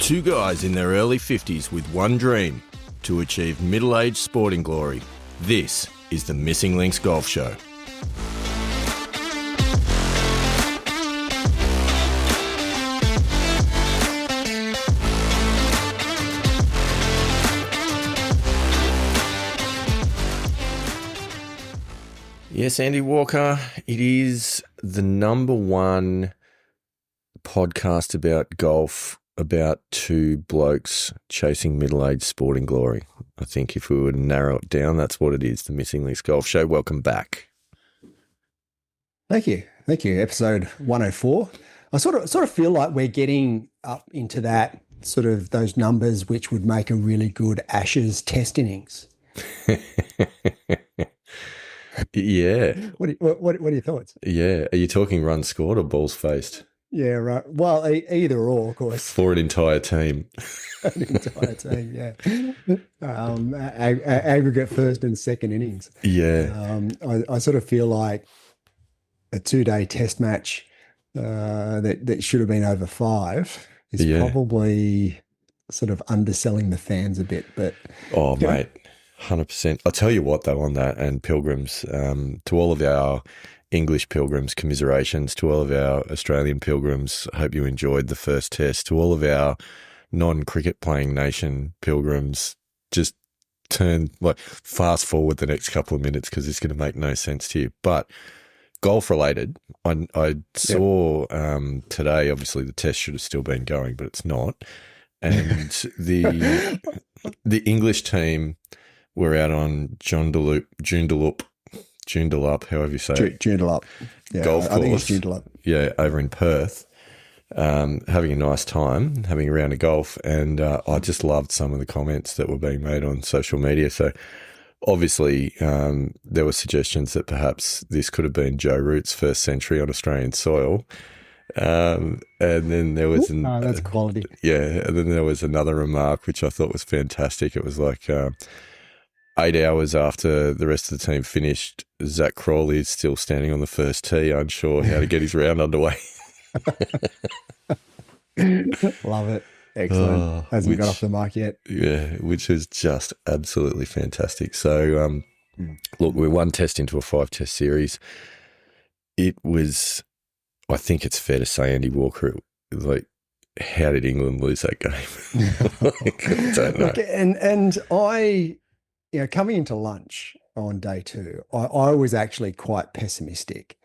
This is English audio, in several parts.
Two guys in their early 50s with one dream, to achieve middle-aged sporting glory. This is the Missing Links Golf Show. Yes, Andy Walker, it is the number one podcast about golf, about two blokes chasing middle-aged sporting glory. I think if we were to narrow it down, that's what it is, the Missing Links Golf Show. Welcome back. Thank you. Episode 104. I sort of feel like we're getting up into that sort of those numbers which would make a really good Ashes test innings. Yeah. What are your thoughts? Yeah. Are you talking runs scored or balls faced? Yeah, right. Well, either or, of course. For an entire team. An entire team, yeah. Aggregate first and second innings. Yeah. I sort of feel like a 2-day test match that should have been over 5 is probably sort of underselling the fans a bit. But mate, 100%. I'll tell you what, though, on that, and Pilgrims, to all of our English Pilgrims, commiserations. To all of our Australian Pilgrims, I hope you enjoyed the first test. To all of our non-cricket playing nation Pilgrims, just fast forward the next couple of minutes because it's going to make no sense to you. But golf related, I saw today, obviously the test should have still been going, but it's not. And the English team were out on Joondalup, however you say it. Joondalup. Yeah, golf course. I think it's Joondalup. Yeah, over in Perth, having a nice time, having a round of golf. And I just loved some of the comments that were being made on social media. So obviously there were suggestions that perhaps this could have been Joe Root's first century on Australian soil. And then there was... that's quality. Yeah, and then there was another remark which I thought was fantastic. It was like... 8 hours after the rest of the team finished, Zach Crawley is still standing on the first tee, unsure how to get his round underway. Love it. Excellent. Hasn't got off the mark yet. Yeah, which is just absolutely fantastic. So, look, we're one test into a 5-test series. It was, I think it's fair to say, Andy Walker, it was like, how did England lose that game? I don't know. Look, and I... coming into lunch on day 2, I was actually quite pessimistic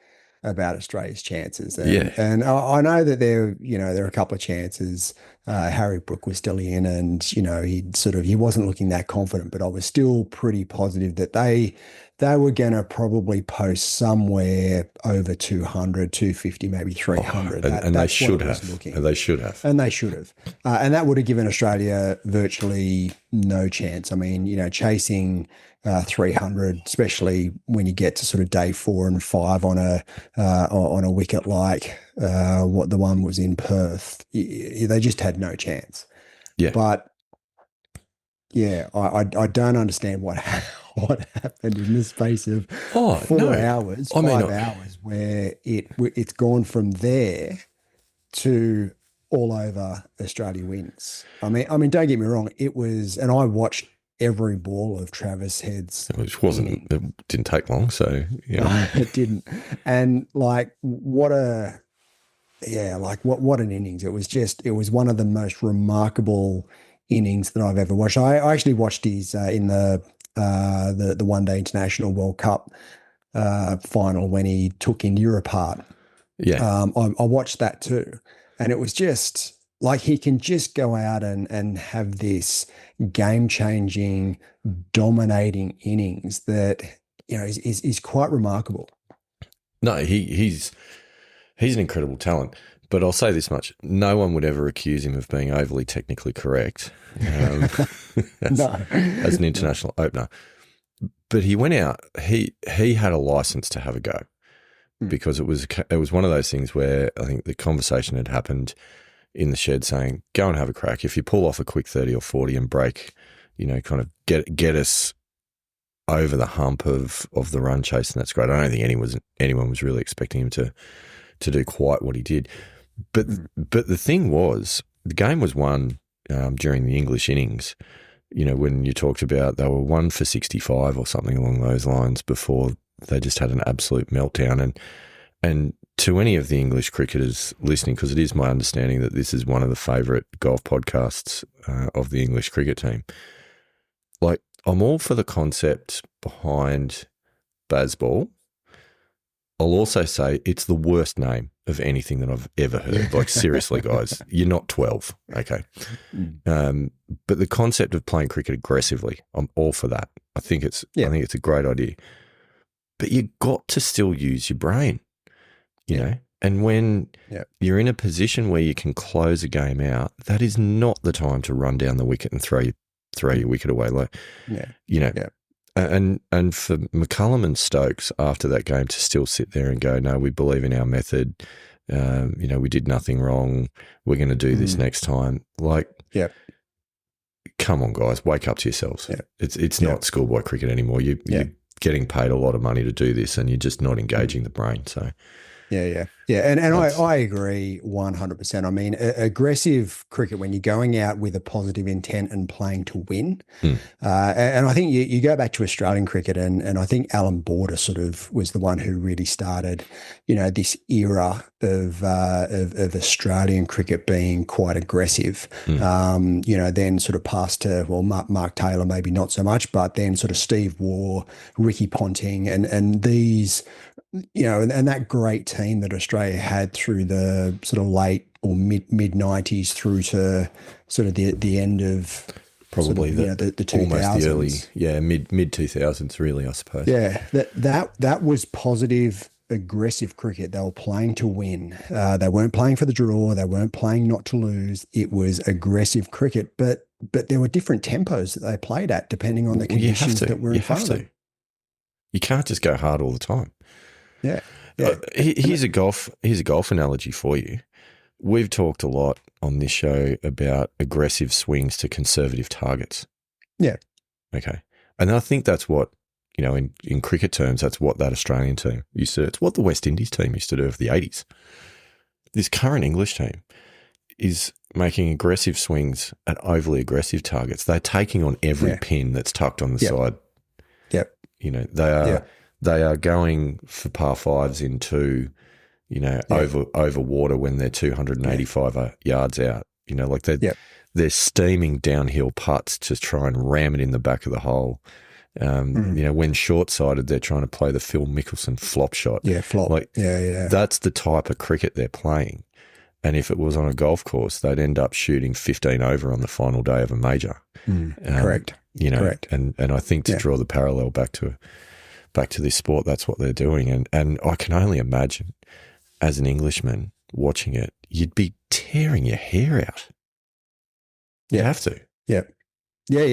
about Australia's chances. And I know that there are a couple of chances. Harry Brook was still in and, he wasn't looking that confident, but I was still pretty positive that they were going to probably post somewhere over 200, 250, maybe 300. And they should have. And they should have. And they should have. And that would have given Australia virtually no chance. I mean, chasing 300, especially when you get to sort of day 4 and 5 on a wicket like what the one was in Perth, they just had no chance. Yeah. But I don't understand what happened in the space of 5 hours, where it's gone from there to all over Australia wins. I mean, don't get me wrong. It was, and I watched every ball of Travis Head's. It didn't take long, so No, it didn't. And what an innings. It was one of the most remarkable innings that I've ever watched. I actually watched his in the one-day international World Cup final when he took India apart. Yeah, I watched that too, and it was just like he can just go out and have this game-changing, dominating innings that is quite remarkable. No, he's an incredible talent. But I'll say this much: no one would ever accuse him of being overly technically correct as an international opener. But he went out. He had a license to have a go because it was one of those things where I think the conversation had happened in the shed saying, "Go and have a crack. If you pull off a quick 30 or 40 and break, kind of get us over the hump of the run chase, and that's great." I don't think anyone was really expecting him to do quite what he did. But the thing was, the game was won during the English innings, when you talked about they were 1 for 65 or something along those lines before they just had an absolute meltdown. And to any of the English cricketers listening, because it is my understanding that this is one of the favourite golf podcasts of the English cricket team, like, I'm all for the concept behind Bazball. I'll also say it's the worst name of anything that I've ever heard. Like, seriously, guys, you're not 12, okay? But the concept of playing cricket aggressively, I'm all for that. I think it's a great idea. But you got to still use your brain, you know. And when you're in a position where you can close a game out, that is not the time to run down the wicket and throw your wicket away. Like, And for McCullum and Stokes after that game to still sit there and go, no, we believe in our method. We did nothing wrong. We're going to do this next time. Like, come on, guys, wake up to yourselves. It's not schoolboy cricket anymore. You're getting paid a lot of money to do this, and you're just not engaging the brain. So. And I agree 100%. I mean, aggressive cricket, when you're going out with a positive intent and playing to win, and I think you go back to Australian cricket, and I think Alan Border sort of was the one who really started, this era of Australian cricket being quite aggressive. Then sort of passed to, well, Mark Taylor, maybe not so much, but then sort of Steve Waugh, Ricky Ponting, and these. And that great team that Australia had through the sort of late or mid 90s through to sort of the end of probably sort of, the 2000s. Almost the early, mid 2000s, really, I suppose. Yeah, that was positive, aggressive cricket. They were playing to win. They weren't playing for the draw. They weren't playing not to lose. It was aggressive cricket, but there were different tempos that they played at depending on the conditions that were in front of them. You can't just go hard all the time. Yeah. Here's a golf analogy for you. We've talked a lot on this show about aggressive swings to conservative targets. Yeah. Okay. And I think that's what, in cricket terms, that's what that Australian team used to do. It's what the West Indies team used to do of the 80s. This current English team is making aggressive swings at overly aggressive targets. They're taking on every pin that's tucked on the side. Yep. They are... They are going for par fives into, over water when they're 285 yards out. They're steaming downhill putts to try and ram it in the back of the hole. When short-sided, they're trying to play the Phil Mickelson flop shot. Yeah, flop. That's the type of cricket they're playing. And if it was on a golf course, they'd end up shooting 15 over on the final day of a major. Correct. Correct. And I think to draw the parallel back to this sport, that's what they're doing. And I can only imagine, as an Englishman watching it, you'd be tearing your hair out. You have to. Yeah. Well,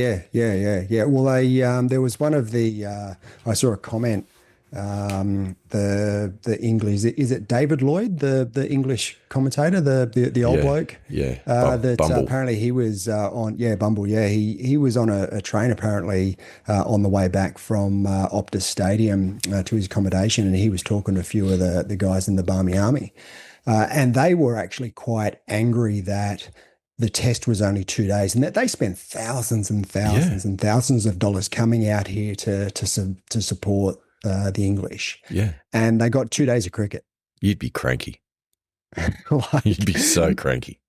there was one of the I saw a comment. The English, is it David Lloyd, the English commentator, the old bloke? Yeah. Bumble. Apparently he was on Bumble. Yeah, he was on a train apparently on the way back from Optus Stadium to his accommodation, and he was talking to a few of the guys in the Barmy Army, and they were actually quite angry that the test was only 2 days, and that they spent thousands and thousands and thousands of dollars coming out here to support the English. Yeah. And they got 2 days of cricket. You'd be cranky. You'd be so cranky.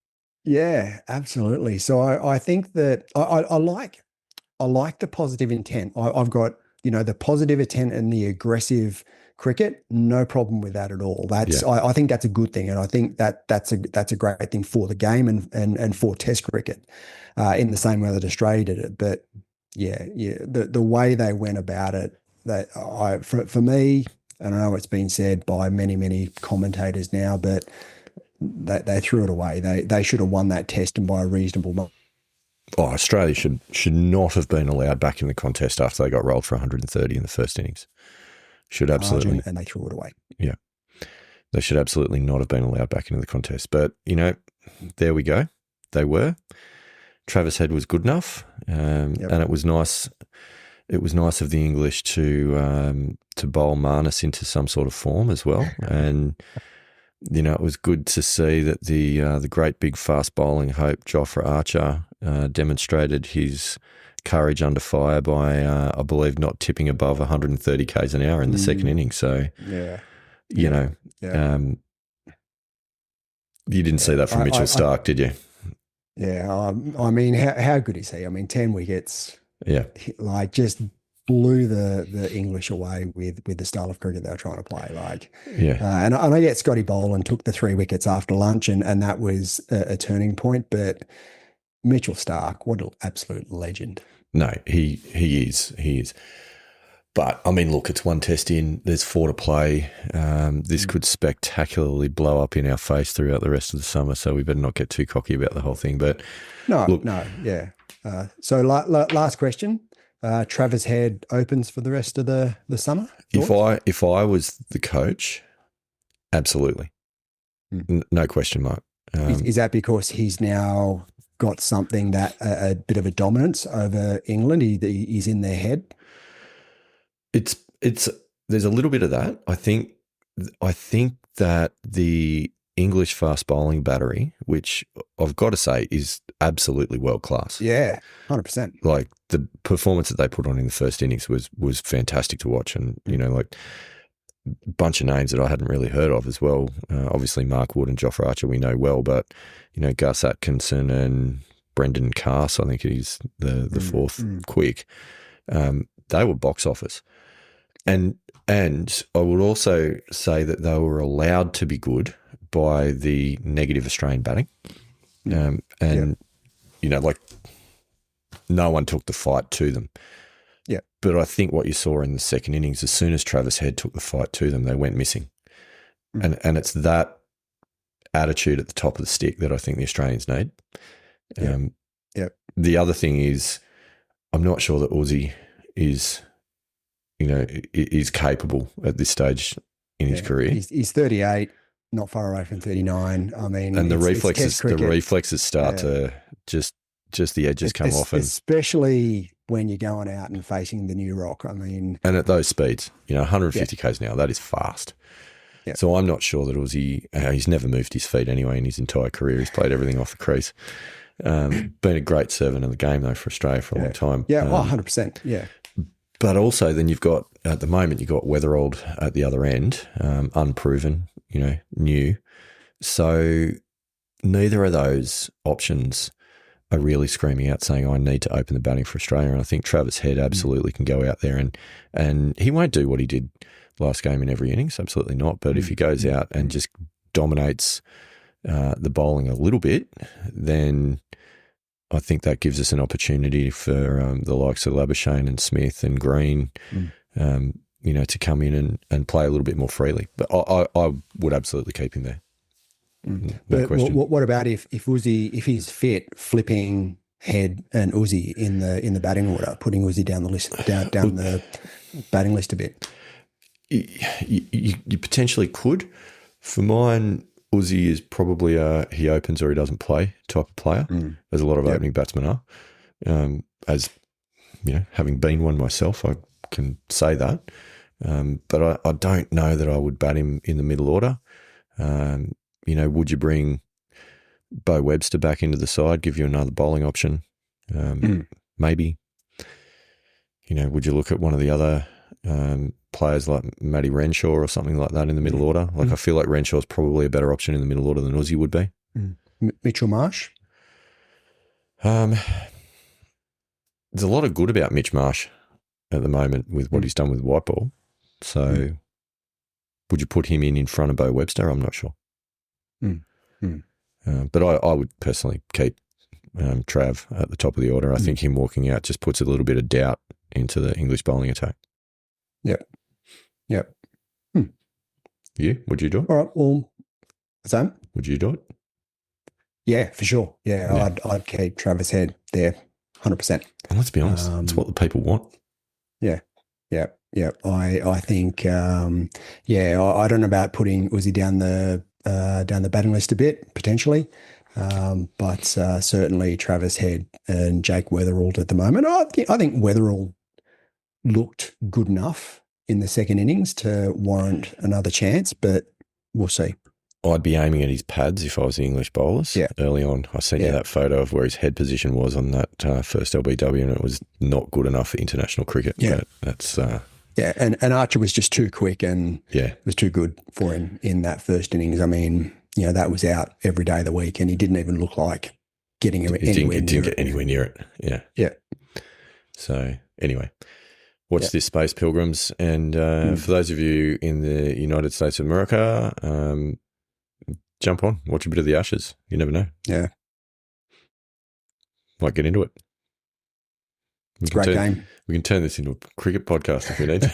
Yeah, absolutely. So I think that I like the positive intent. I've got, the positive intent and the aggressive cricket, no problem with that at all. I think that's a good thing. And I think that's a great thing for the game and for Test cricket in the same way that Australia did it. But the way they went about it, for me, and I know it's been said by many, many commentators now, but they threw it away. They should have won that test, and by a reasonable margin. Oh, Australia should not have been allowed back in the contest after they got rolled for 130 in the first innings. Should absolutely. And they threw it away. Yeah. They should absolutely not have been allowed back into the contest. But, there we go. They were. Travis Head was good enough, and it was nice. It was nice of the English to bowl Marnus into some sort of form as well, and it was good to see that the great big fast bowling hope Jofra Archer demonstrated his courage under fire by, I believe, not tipping above 130 k's an hour in the second inning. So, you know, you didn't see that from Mitchell Starc, did you? Yeah, I mean, how good is he? I mean, 10 wickets. Yeah, like just blew the English away with the style of cricket they were trying to play. Like, and I get Scotty Boland took the 3 wickets after lunch, and that was a turning point. But Mitchell Starc, what an absolute legend! No, he is. But, I mean, look, it's one test in. There's 4 to play. This could spectacularly blow up in our face throughout the rest of the summer, so we better not get too cocky about the whole thing. But yeah. So last question. Travis Head opens for the rest of the summer? If I was the coach, absolutely. No question mark. Is that because he's now got something that a bit of a dominance over England? He's in their head? There's a little bit of that. I think that the English fast bowling battery, which I've got to say is absolutely world class. Yeah, 100%. Like the performance that they put on in the first innings was fantastic to watch, and like a bunch of names that I hadn't really heard of as well. Obviously, Mark Wood and Jofra Archer we know well, but Gus Atkinson and Brendan Cass, I think he's the fourth quick. They were box office. And I would also say that they were allowed to be good by the negative Australian batting. Like no one took the fight to them. Yeah. But I think what you saw in the second innings, as soon as Travis Head took the fight to them, they went missing. And it's that attitude at the top of the stick that I think the Australians need. The other thing is I'm not sure that Aussie is capable at this stage in his career. He's 38, not far away from 39. I mean, and the reflexes start to just the edges come off, especially when you're going out and facing the new rock. I mean, and at those speeds, 150 k's an hour, that is fast. Yeah. So I'm not sure that Aussie. He's never moved his feet anyway in his entire career. He's played everything off the crease. Been a great servant of the game though for Australia for a long time. Yeah, 100%. Yeah. But also then you've got, at the moment, you've got Weatherald at the other end, unproven, new. So neither of those options are really screaming out saying, I need to open the batting for Australia. And I think Travis Head absolutely can go out there and he won't do what he did last game in every innings, absolutely not. But if he goes out and just dominates the bowling a little bit, then I think that gives us an opportunity for the likes of Labuschagne and Smith and Green, to come in and play a little bit more freely. But I would absolutely keep him there. But what about if Uzi, if he's fit, flipping Head and Uzi in the batting order, putting Uzi down the list, down the batting list a bit? You potentially could. For mine, Uzi is probably he opens or he doesn't play type of player, as a lot of opening batsmen are. As having been one myself, I can say that. But I don't know that I would bat him in the middle order. Would you bring Bo Webster back into the side, give you another bowling option? Maybe. Would you look at one of the other players like Matty Renshaw or something like that in the middle order? Like I feel like Renshaw's probably a better option in the middle order than Aussie would be. Mitchell Marsh? There's a lot of good about Mitch Marsh at the moment with what he's done with white ball. So would you put him in front of Bo Webster? I'm not sure. But I would personally keep Trav at the top of the order. I think him walking out just puts a little bit of doubt into the English bowling attack. Yep. You? Would you do it? All right. Well, Sam? Would you do it? Yeah, for sure. Yeah. I'd keep Travis Head there, 100%. And let's be honest, it's what the people want. Yeah. I think, I don't know about putting Uzi down the batting list a bit potentially, but certainly Travis Head and Jake Weatherald at the moment. I think Weatherald looked good enough in the second innings to warrant another chance, but we'll see. I'd be aiming at his pads if I was the English bowlers early on. I sent you that photo of where his head position was on that first LBW, and it was not good enough for international cricket. Yeah. But that's and Archer was just too quick and it was too good for him in that first innings. I mean, that was out every day of the week, and he didn't even look like getting anywhere near it. Didn't get anywhere near it. Yeah. Yeah. So anyway, watch this space, Pilgrims. And for those of you in the United States of America, jump on, watch a bit of the Ashes. You never know. Yeah. Might get into it. It's a great game. We can turn this into a cricket podcast if we need to.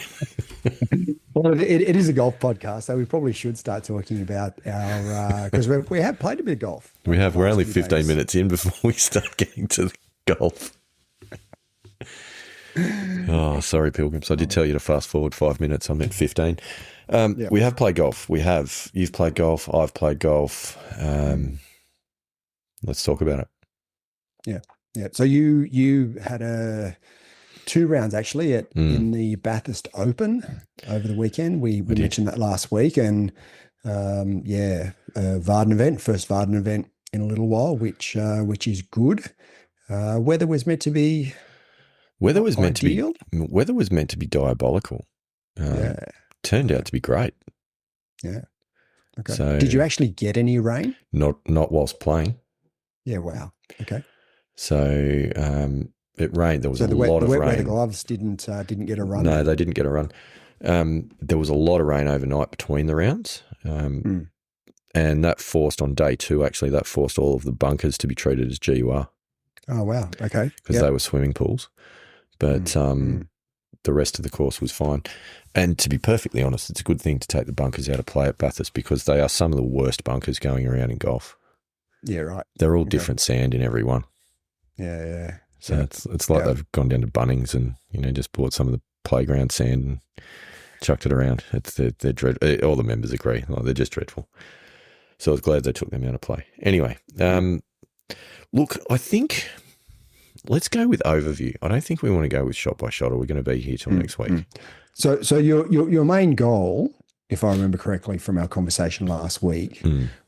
Well, it is a golf podcast, so we probably should start talking about our because we have played a bit of golf. We have. We're only 15 minutes in before we start getting to the golf. Oh, sorry, Pilgrims. I did tell you to fast forward 5 minutes. I meant 15. We have played golf. You've played golf. I've played golf. Let's talk about it. Yeah. Yeah. So you had 2 rounds actually in the Bathurst Open over the weekend. We mentioned that last week, and Varden event, first Varden event in a little while, which is good. Weather was meant to be ideal. Weather was meant to be diabolical. Turned out to be great. Yeah. Okay. So, did you actually get any rain? Not whilst playing. Yeah. Wow. Okay. So it rained. There was a lot of rain. Where the gloves didn't get a run. No, they didn't get a run. There was a lot of rain overnight between the rounds, and that forced on day 2. Actually, that forced all of the bunkers to be treated as GUR. Oh wow! Okay, because they were swimming pools, but the rest of the course was fine. And to be perfectly honest, it's a good thing to take the bunkers out of play at Bathurst because they are some of the worst bunkers going around in golf. Yeah, right. They're all different sand in every one. Yeah. So it's like they've gone down to Bunnings and just bought some of the playground sand and chucked it around. They're dreadful. All the members agree. Like, they're just dreadful. So I was glad they took them out of play. Anyway, look, I think let's go with overview. I don't think we want to go with shot by shot, or we're going to be here till next week. So your main goal, if I remember correctly from our conversation last week,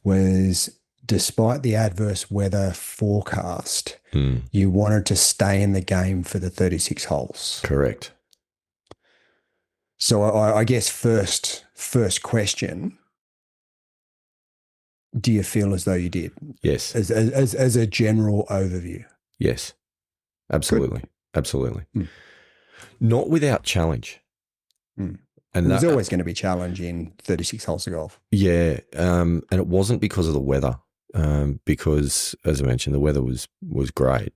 was despite the adverse weather forecast, you wanted to stay in the game for the 36 holes. Correct. So I guess first question, do you feel as though you did? Yes. As a general overview? Yes. Absolutely. Good. Absolutely. Not without challenge. And there's always going to be challenge in 36 holes of golf. Yeah. And it wasn't because of the weather. Because, as I mentioned, the weather was great.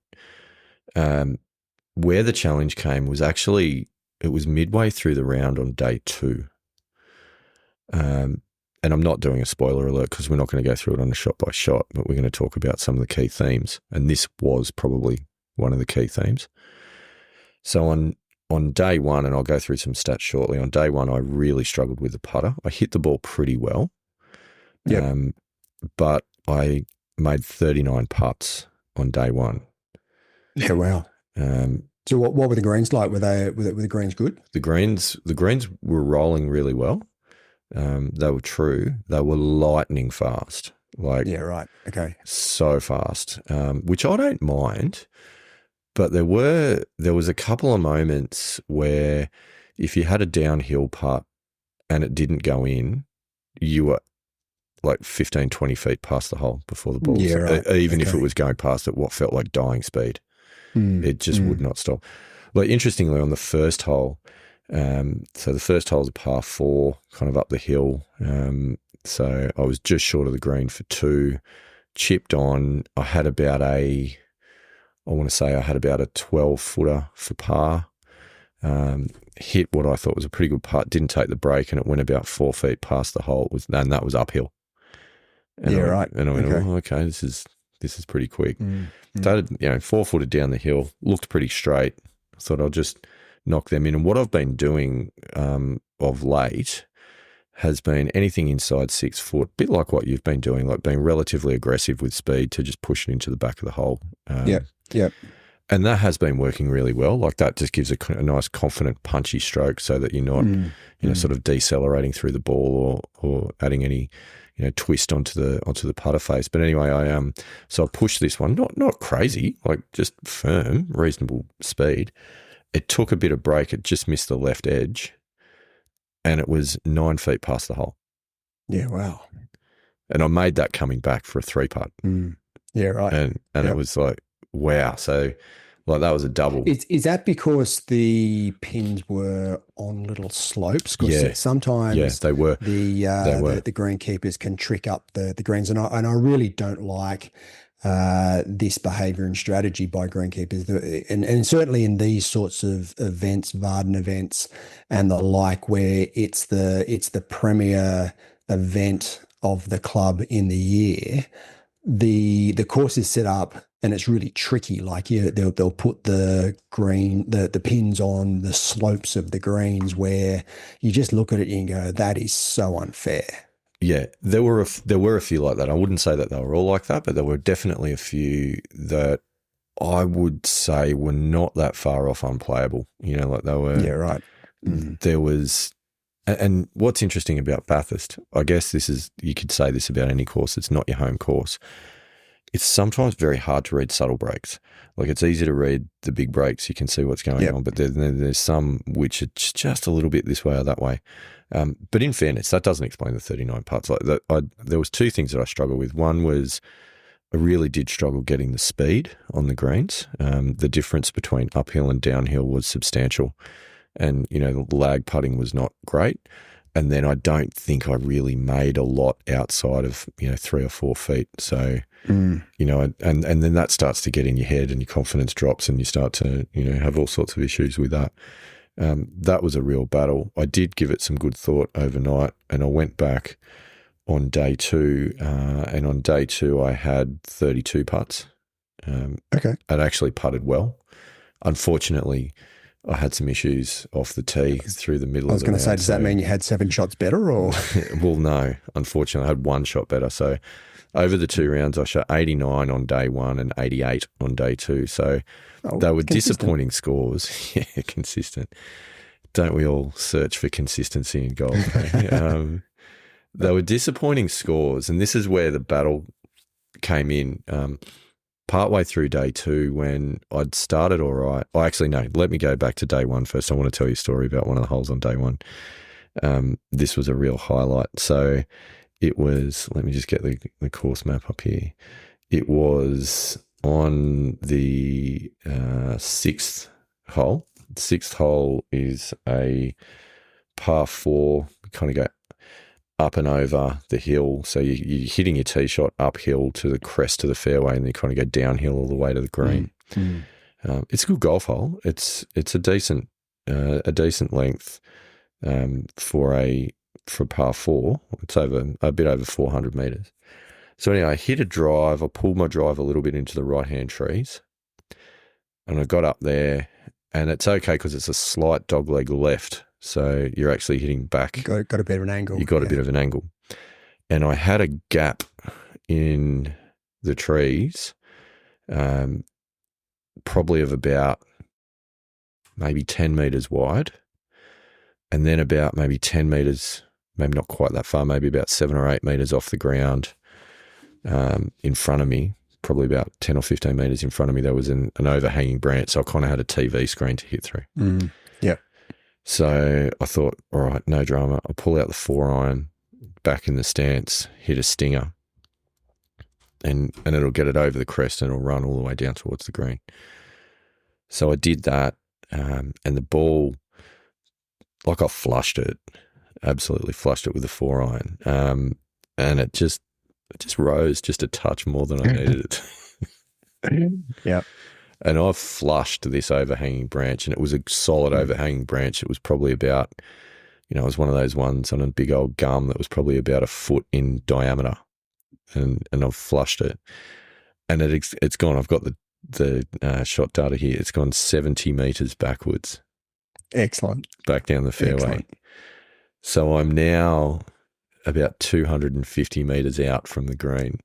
Where the challenge came was actually, it was midway through the round on day 2. And I'm not doing a spoiler alert because we're not going to go through it on a shot by shot, but we're going to talk about some of the key themes. And this was probably one of the key themes. So on day 1, and I'll go through some stats shortly, on day 1, I really struggled with the putter. I hit the ball pretty well. But I made 39 putts on day 1. Yeah, wow. So what were the greens like? Were the greens good? The greens were rolling really well. They were true. They were lightning fast. Yeah, right. Okay. So fast, which I don't mind. But there was a couple of moments where if you had a downhill putt and it didn't go in, you were like 15, 20 feet past the hole before the ball. Yeah, right. Even if it was going past at what felt like dying speed. It just would not stop. But interestingly, on the first hole, so the first hole is a par 4, kind of up the hill. So I was just short of the green for 2, chipped on. I had about a 12-footer for par. Hit what I thought was a pretty good putt, didn't take the break, and it went about 4 feet past the hole. And that was uphill. And right. And I went, okay, this is pretty quick. Started, 4-footed down the hill, looked pretty straight. I thought I'll just knock them in. And what I've been doing of late has been anything inside 6 foot, a bit like what you've been doing, like being relatively aggressive with speed to just push it into the back of the hole. Yep. And that has been working really well. Like that just gives a nice, confident, punchy stroke so that you're not, sort of decelerating through the ball or adding any, twist onto the putter face. But anyway, so I pushed this one, not crazy, like just firm, reasonable speed. It took a bit of break. It just missed the left edge, and it was 9 feet past the hole. Yeah, wow. And I made that coming back for a 3-putt. Yeah, right. And it was like, wow. So like that was a double. Is that because the pins were on little slopes? Because sometimes they were. The greenkeepers can trick up the greens, and I really don't like this behaviour and strategy by greenkeepers, and certainly in these sorts of events, Varden events, and the like, where it's the premier event of the club in the year. The course is set up and it's really tricky. Like they'll put the pins on the slopes of the greens where you just look at it and go, that is so unfair. Yeah, there were a few like that. I wouldn't say that they were all like that, but there were definitely a few that I would say were not that far off unplayable. Like they were. Yeah, right. There was. And what's interesting about Bathurst, I guess you could say this about any course, it's not your home course. It's sometimes very hard to read subtle breaks. Like it's easy to read the big breaks, you can see what's going on, but there's some which are just a little bit this way or that way. But in fairness, that doesn't explain the 39 putts. Like there was 2 things that I struggled with. One was I really did struggle getting the speed on the greens. The difference between uphill and downhill was substantial. And, the lag putting was not great. And then I don't think I really made a lot outside of, 3 or 4 feet. So, and then that starts to get in your head and your confidence drops and you start to, have all sorts of issues with that. That was a real battle. I did give it some good thought overnight and I went back on day 2. And on day 2, I had 32 putts. Okay. I'd actually putted well. Unfortunately, I had some issues off the tee through the middle of the round. I was going to say, does that mean you had 7 shots better or? Well, no. Unfortunately, I had 1 shot better. So over the 2 rounds, I shot 89 on day 1 and 88 on day 2. So they were disappointing scores. Yeah, consistent. Don't we all search for consistency in golf? They were disappointing scores. And this is where the battle came in. Partway through day 2 when I'd started all right. Oh, actually, no, let me go back to day 1 first. I want to tell you a story about one of the holes on day 1. This was a real highlight. So it was, let me just get the course map up here. It was on the 6th hole. The 6th hole is a par 4, kind of go up and over the hill. So you're hitting your tee shot uphill to the crest of the fairway and then you kind of go downhill all the way to the green. It's a good golf hole. It's a decent length for par 4. It's a bit over 400 metres. So anyway, I hit a drive. I pulled my drive a little bit into the right-hand trees and I got up there and it's okay because it's a slight dogleg left. So you're actually hitting back. Got a bit of an angle. You got a bit of an angle. And I had a gap in the trees, probably of about maybe 10 metres wide. And then about maybe 10 metres, maybe not quite that far, maybe about 7 or 8 metres off the ground in front of me, probably about 10 or 15 metres in front of me, there was an overhanging branch. So I kind of had a TV screen to hit through. Yeah. So I thought, all right, no drama. I'll pull out the 4-iron, back in the stance, hit a stinger, and it'll get it over the crest and it'll run all the way down towards the green. So I did that, and the ball, like I flushed it, absolutely flushed it with the 4-iron, and it just rose just a touch more than I needed it. Yeah. And I've flushed this overhanging branch, and it was a solid overhanging branch. It was probably about, it was one of those ones on a big old gum that was probably about a foot in diameter, and I've flushed it, and it's gone. I've got the shot data here. It's gone 70 metres backwards. Excellent. Back down the fairway. Excellent. So I'm now about 250 metres out from the green.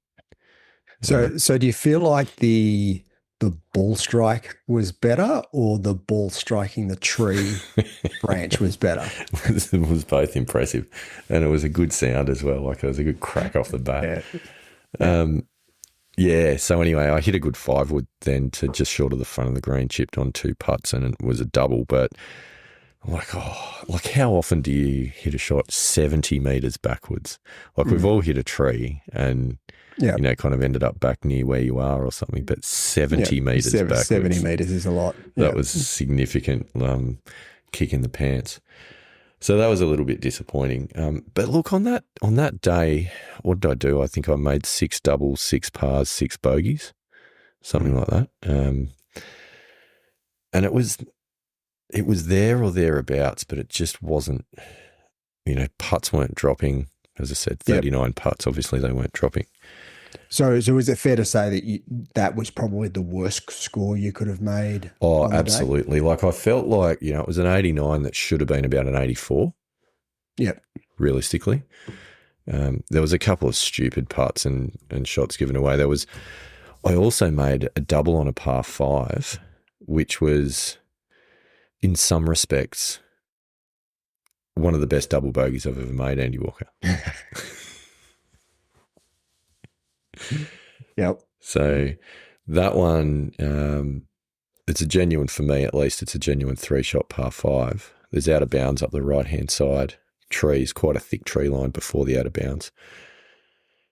So do you feel like the the ball strike was better or the ball striking the tree branch was better? It was both impressive, and it was a good sound as well. Like it was a good crack off the bat. Yeah. So anyway, I hit a good 5-wood then to just short of the front of the green, chipped on 2 putts, and it was a double. But I'm like, how often do you hit a shot 70 metres backwards? Like we've all hit a tree and, kind of ended up back near where you are or something, but 70 metres backwards. 70 metres is a lot. That was significant kick in the pants. So that was a little bit disappointing. But look, on that day, what did I do? I think I made 6 doubles, 6 pars, 6 bogeys, something like that. And it was there or thereabouts, but it just wasn't, putts weren't dropping. As I said, 39 putts, obviously they weren't dropping. So is it fair to say that that was probably the worst score you could have made? Oh, absolutely. Like I felt like, it was an 89 that should have been about an 84. Yep. Realistically. There was a couple of stupid putts and shots given away. I also made a double on a par 5, which was, in some respects, one of the best double bogeys I've ever made, Andy Walker. Yep. So that one, it's a genuine, for me at least, it's a genuine 3-shot par 5. There's out of bounds up the right-hand side, trees, quite a thick tree line before the out of bounds.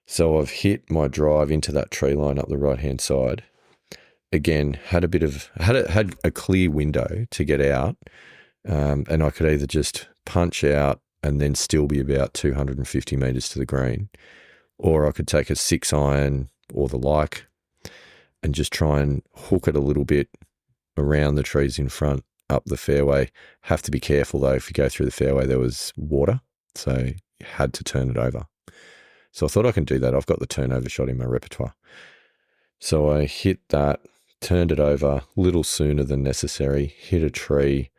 So I've hit my drive into that tree line up the right-hand side. Again, had a clear window to get out, and I could either just punch out and then still be about 250 metres to the green, or I could take a 6-iron or the like and just try and hook it a little bit around the trees in front up the fairway. Have to be careful though, if you go through the fairway there was water, so you had to turn it over. So I thought I can do that. I've got the turnover shot in my repertoire. So I hit that, turned it over a little sooner than necessary, hit a tree,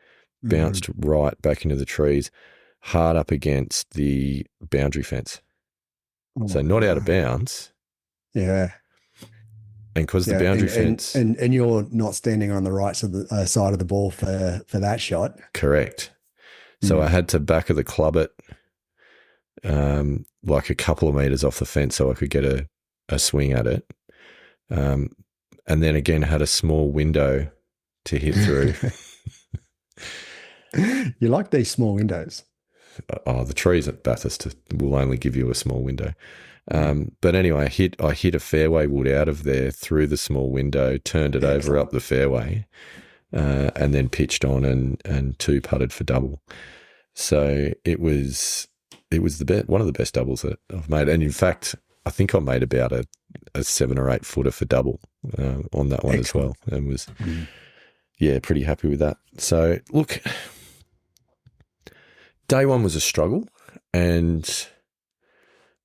bounced right back into the trees, hard up against the boundary fence. So not out of bounds. Yeah. And because the boundary fence... And you're not standing on the right side of the ball for that shot. Correct. So I had to back of the club it like a couple of metres off the fence so I could get a swing at it. And then again had a small window to hit through. You like these small windows. Oh, the trees at Bathurst will only give you a small window. But anyway, I hit a fairway wood out of there through the small window, turned it over up the fairway, and then pitched on and 2-putted for double. So it was one of the best doubles that I've made. And in fact, I think I made about a 7 or 8 footer for double on that one as well, and was pretty happy with that. So look, day one was a struggle, and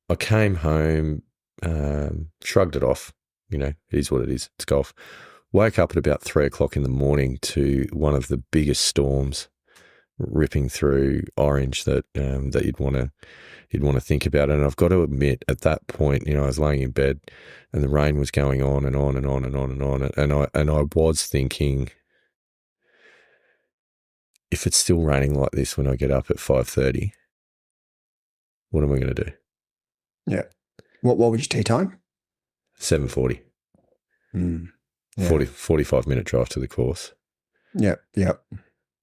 I came home, shrugged it off. It is what it is. It's golf. Woke up at about 3 o'clock in the morning to one of the biggest storms ripping through Orange that you'd want to think about. And I've got to admit, at that point, I was laying in bed, and the rain was going on and on and on and on and on, and I was thinking, if it's still raining like this when I get up at 5:30, what am I going to do? Yeah. What was your tee time? 7:40. Yeah. 45-minute drive to the course. Yep.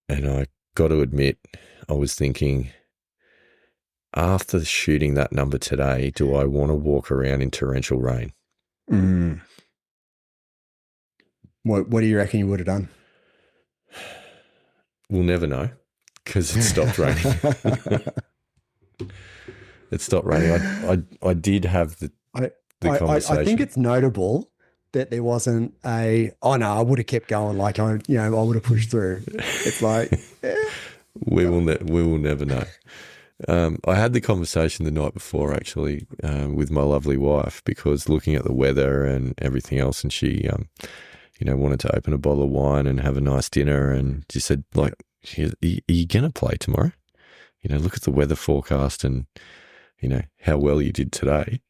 And I got to admit, I was thinking, after shooting that number today, do I want to walk around in torrential rain? What do you reckon you would have done? We'll never know, because it stopped raining. It stopped raining. I did have the conversation. I think it's notable that there wasn't I would have kept going. Like I would have pushed through. It's like we will never know. I had the conversation the night before, actually, with my lovely wife, because looking at the weather and everything else, and she, wanted to open a bottle of wine and have a nice dinner, and she said, like, are you going to play tomorrow? Look at the weather forecast and, how well you did today.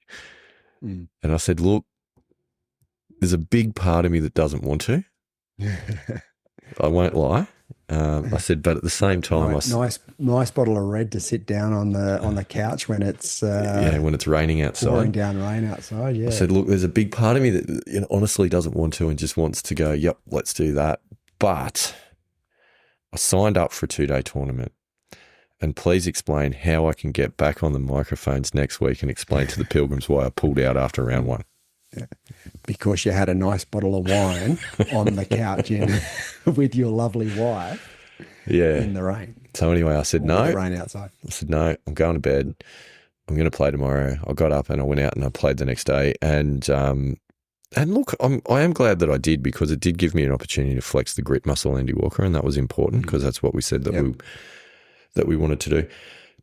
And I said, look, there's a big part of me that doesn't want to. I won't lie. I said, but at the same time, nice bottle of red to sit down on the couch when it's when it's raining outside, pouring down rain outside. Yeah, I said, look, there's a big part of me that honestly doesn't want to and just wants to go. Yep, let's do that. But I signed up for a 2-day tournament, and please explain how I can get back on the microphones next week and explain to the Pilgrims why I pulled out after round 1. Yeah. Because you had a nice bottle of wine on the couch with your lovely wife. Yeah. In the rain. So anyway, I said no. The rain outside. I said no. I'm going to bed. I'm going to play tomorrow. I got up and I went out and I played the next day. And look, I am glad that I did, because it did give me an opportunity to flex the grit muscle, Andy Walker, and that was important because that's what we said that we wanted to do.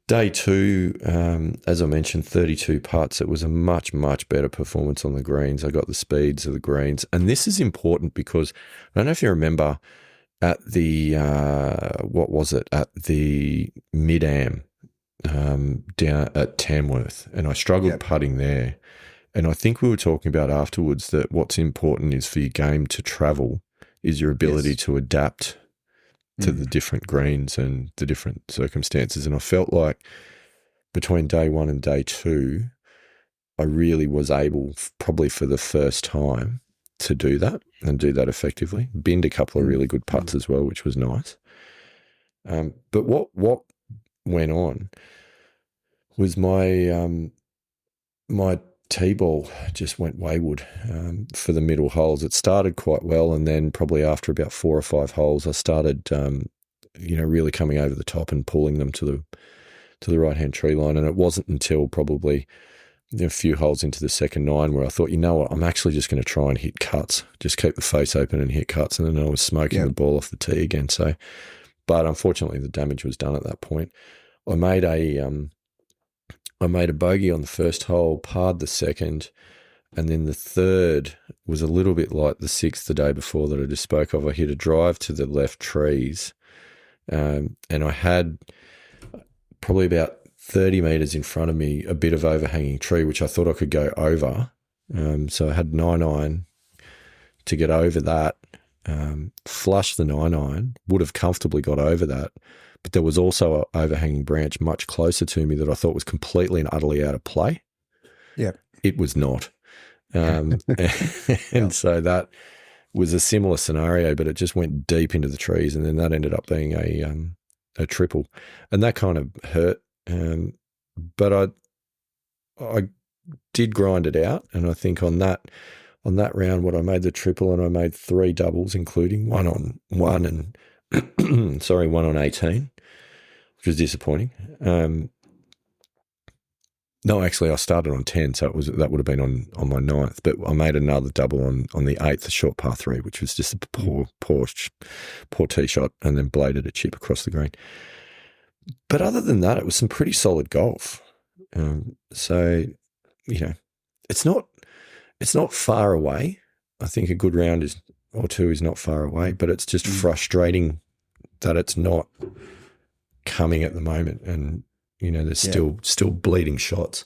Day 2, as I mentioned, 32 putts. It was a much, much better performance on the greens. I got the speeds of the greens. And this is important because I don't know if you remember at the, at the Mid-Am down at Tamworth, and I struggled putting there. And I think we were talking about afterwards that what's important is for your game to travel is your ability to adapt to the different greens and the different circumstances. And I felt like between day 1 and day 2, I really was able, probably for the first time, to do that and do that effectively. Binned a couple of really good putts as well, which was nice. But what went on was my tee ball just went wayward for the middle holes. It started quite well, and then probably after about 4 or 5 holes, I started, really coming over the top and pulling them to the right-hand tree line. And it wasn't until probably a few holes into the second 9 where I thought, you know what, I'm actually just going to try and hit cuts, just keep the face open and hit cuts. And then I was smoking the ball off the tee again. So, but unfortunately, the damage was done at that point. I made a bogey on the first hole, parred the second, and then the third was a little bit like the 6th the day before that I just spoke of. I hit a drive to the left trees, and I had probably about 30 metres in front of me a bit of overhanging tree, which I thought I could go over. So I had 9-iron to get over that, flush the 9-iron, would have comfortably got over that. But there was also an overhanging branch much closer to me that I thought was completely and utterly out of play. Yeah. It was not. And so that was a similar scenario, but it just went deep into the trees, and then that ended up being a triple. And that kind of hurt. But I did grind it out, and I think on that round, I made the triple and I made 3 doubles, including one on 1 and one on 18, which was disappointing. No, actually, I started on 10, so that would have been on my 9th. But I made another double on the 8th, a short par 3, which was just a poor tee shot, and then bladed a chip across the green. But other than that, it was some pretty solid golf. So, it's not far away. I think a good round or 2 is not far away, but it's just frustrating that it's not coming at the moment, and there's still bleeding shots.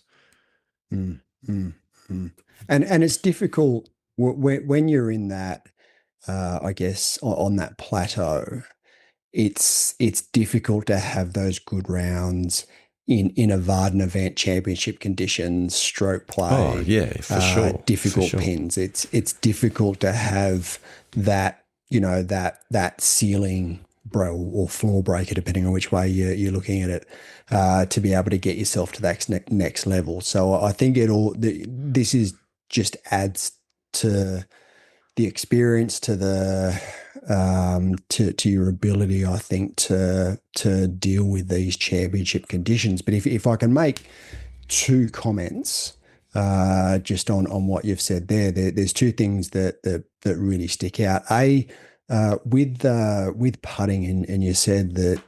And it's difficult when you're in that, I guess, on that plateau. It's difficult to have those good rounds in a Varden event, championship conditions, stroke play. Oh yeah, for sure. Difficult pins. It's difficult to have that, that ceiling or floor breaker, depending on which way you're looking at it, to be able to get yourself to that next level. So I think this is just adds to the experience, to the to your ability, I think, to deal with these championship conditions. But if I can make 2 comments just on what you've said there's 2 things that really stick out. With putting, and you said that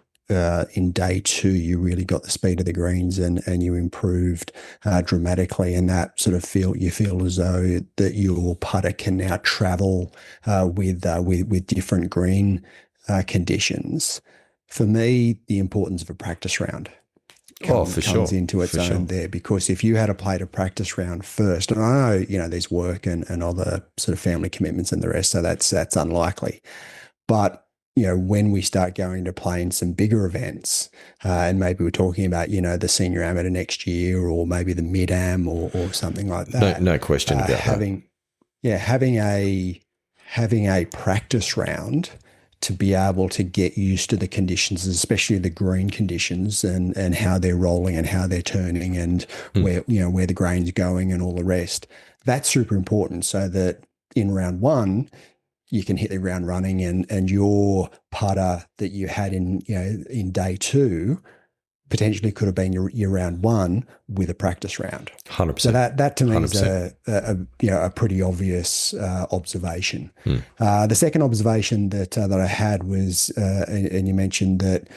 in day 2 you really got the speed of the greens and you improved dramatically, and that sort of you feel as though that your putter can now travel with different green conditions. For me, the importance of a practice round. comes into its for own sure. there, because if you had to play a practice round first, and I know, there's work and other sort of family commitments and the rest, so that's unlikely. But, when we start going to play in some bigger events, and maybe we're talking about, the senior amateur next year, or maybe the mid-am or something like that. No question about having, that. Having a practice round to be able to get used to the conditions, especially the green conditions, and how they're rolling and how they're turning, and where the grain's going and all the rest. That's super important, so that in round one you can hit the ground running, and your putter that you had in day two potentially could have been your round one with a practice round. 100%. So that to me 100%. is a pretty obvious observation. The second observation that I had was, and you mentioned that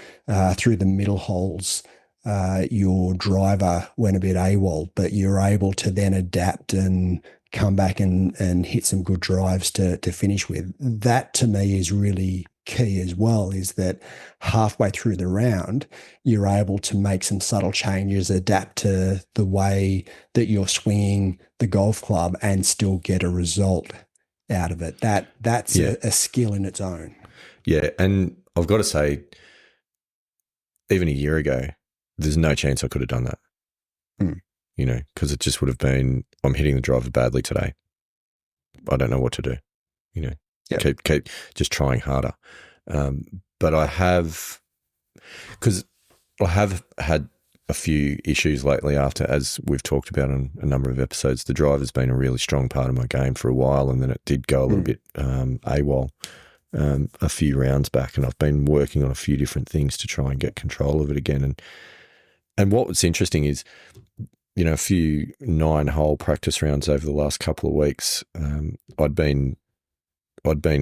through the middle holes, your driver went a bit AWOL, but you're able to then adapt and come back and hit some good drives to finish with. That to me is really key as well, is that halfway through the round, you're able to make some subtle changes, adapt to the way that you're swinging the golf club, and still get a result out of it. That's a skill in its own. Yeah, and I've got to say, even a year ago, there's no chance I could have done that. Because it just would have been, I'm hitting the driver badly today. I don't know what to do. Keep just trying harder. But I have, because I have had a few issues lately after, as we've talked about on a number of episodes, the driver's been a really strong part of my game for a while, and then it did go a little bit AWOL a few rounds back, and I've been working on a few different things to try and get control of it again. And what was interesting is, a few 9-hole practice rounds over the last couple of weeks, I'd been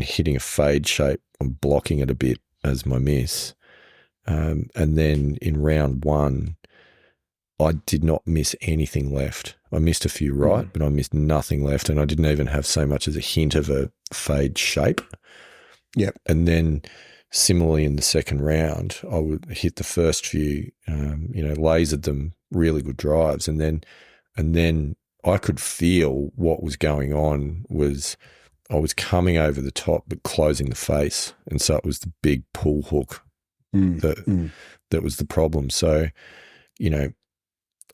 hitting a fade shape. I'm blocking it a bit as my miss. And then in round one, I did not miss anything left. I missed a few right, but I missed nothing left. And I didn't even have so much as a hint of a fade shape. Yep. And then similarly in the second round, I would hit the first few, lasered them, really good drives. And then I could feel what was going on was I was coming over the top but closing the face. And so it was the big pull hook that was the problem. So,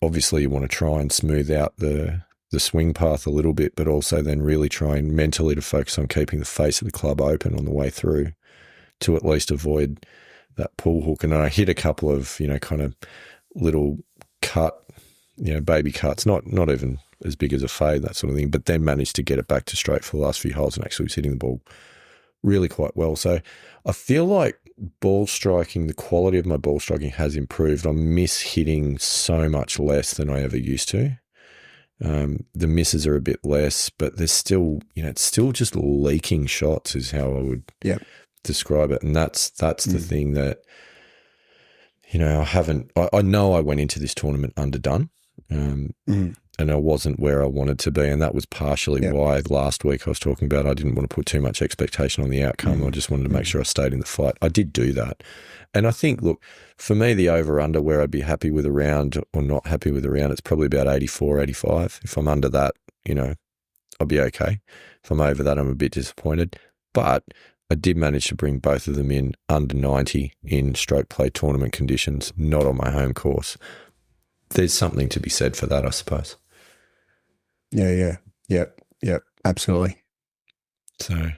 obviously you want to try and smooth out the swing path a little bit, but also then really trying mentally to focus on keeping the face of the club open on the way through to at least avoid that pull hook. And then I hit a couple of, kind of little baby cuts, not even as big as a fade, that sort of thing, but then managed to get it back to straight for the last few holes and actually was hitting the ball really quite well. So I feel like the quality of my ball striking has improved. I miss hitting so much less than I ever used to. The misses are a bit less, but there's still, it's still just leaking shots is how I would describe it. And that's the thing that, I know I went into this tournament underdone, and I wasn't where I wanted to be. And that was partially why last week I was talking about I didn't want to put too much expectation on the outcome. I just wanted to make sure I stayed in the fight. I did do that. And I think, look, for me, the over-under where I'd be happy with a round or not happy with a round, it's probably about 84, 85. If I'm under that, I'll be okay. If I'm over that, I'm a bit disappointed. But I did manage to bring both of them in under 90 in stroke play tournament conditions, not on my home course. There's something to be said for that, I suppose. Yep, absolutely. So,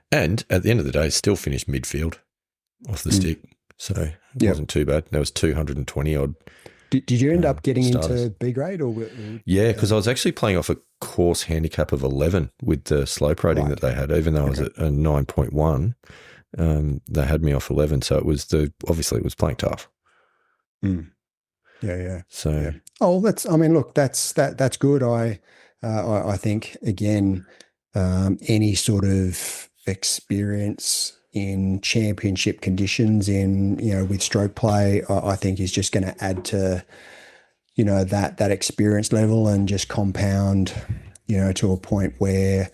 and at the end of the day, still finished midfield off the stick. So it wasn't too bad. There was 220 odd. Did you end up getting starters. into B grade or? Yeah, because I was actually playing off a course handicap of 11 with the slope rating that they had, even though I was at a 9.1. They had me off 11, so obviously it was playing tough. Yeah. So that's good. I think again, any sort of experience in championship conditions with stroke play, I think is just going to add to that experience level and just compound to a point where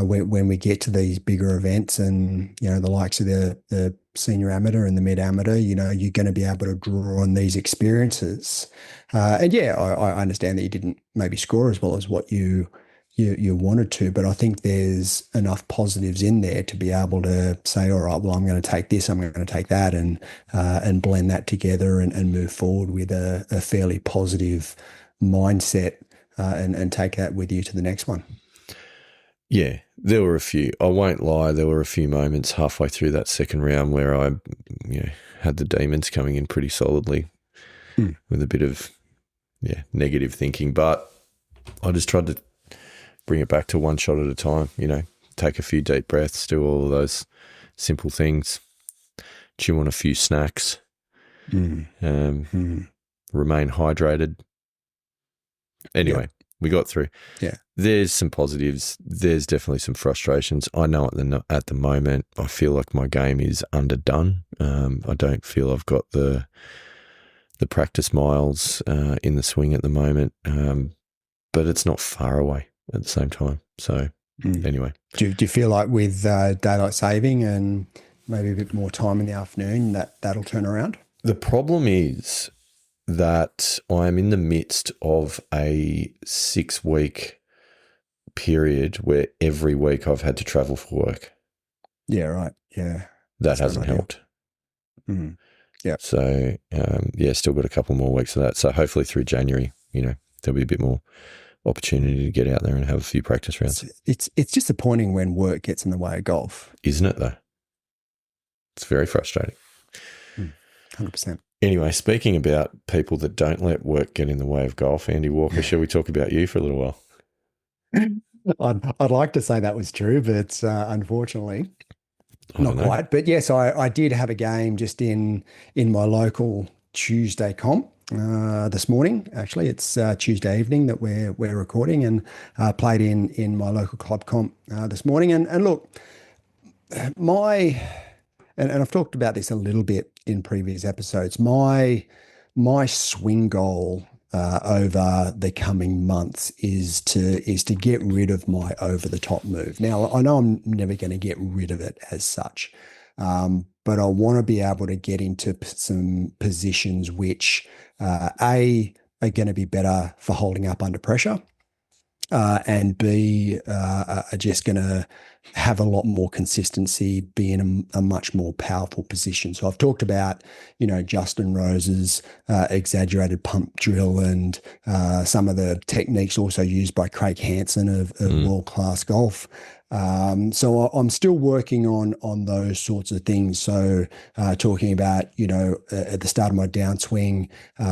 when we get to these bigger events and, the likes of the senior amateur and the mid amateur, you're going to be able to draw on these experiences. And yeah, I understand that you didn't maybe score as well as what you wanted to, but I think there's enough positives in there to be able to say, all right, well, I'm going to take this, I'm going to take that, and blend that together and move forward with a fairly positive mindset, and take that with you to the next one. Yeah, there were a few. I won't lie. There were a few moments halfway through that second round where I, had the demons coming in pretty solidly with a bit of, negative thinking. But I just tried to bring it back to one shot at a time. Take a few deep breaths, do all of those simple things, chew on a few snacks, remain hydrated. Anyway. We got through. Yeah. There's some positives. There's definitely some frustrations. I know at the moment, I feel like my game is underdone. I don't feel I've got the practice miles in the swing at the moment, but it's not far away at the same time. So anyway. Do you feel like with daylight saving and maybe a bit more time in the afternoon that'll turn around? The problem is that I'm in the midst of a 6-week period where every week I've had to travel for work. Yeah, right. Yeah. That hasn't helped. Yeah. So, still got a couple more weeks of that. So hopefully through January, there'll be a bit more opportunity to get out there and have a few practice rounds. It's disappointing when work gets in the way of golf. Isn't it though? It's very frustrating. 100%. Anyway, speaking about people that don't let work get in the way of golf, Andy Walker, shall we talk about you for a little while? I'd like to say that was true, but unfortunately, not quite. But yes, I did have a game just in my local Tuesday comp this morning. Actually, it's Tuesday evening that we're recording, and played in my local club comp this morning. And look, and I've talked about this a little bit in previous episodes. My swing goal over the coming months is to get rid of my over the top move. Now I know I'm never going to get rid of it as such, but I want to be able to get into some positions which are going to be better for holding up under pressure. And B, are just going to have a lot more consistency, be in a much more powerful position. So I've talked about, Justin Rose's exaggerated pump drill and some of the techniques also used by Craig Hansen of world-class golf. So I'm still working on those sorts of things. So talking about, at the start of my downswing,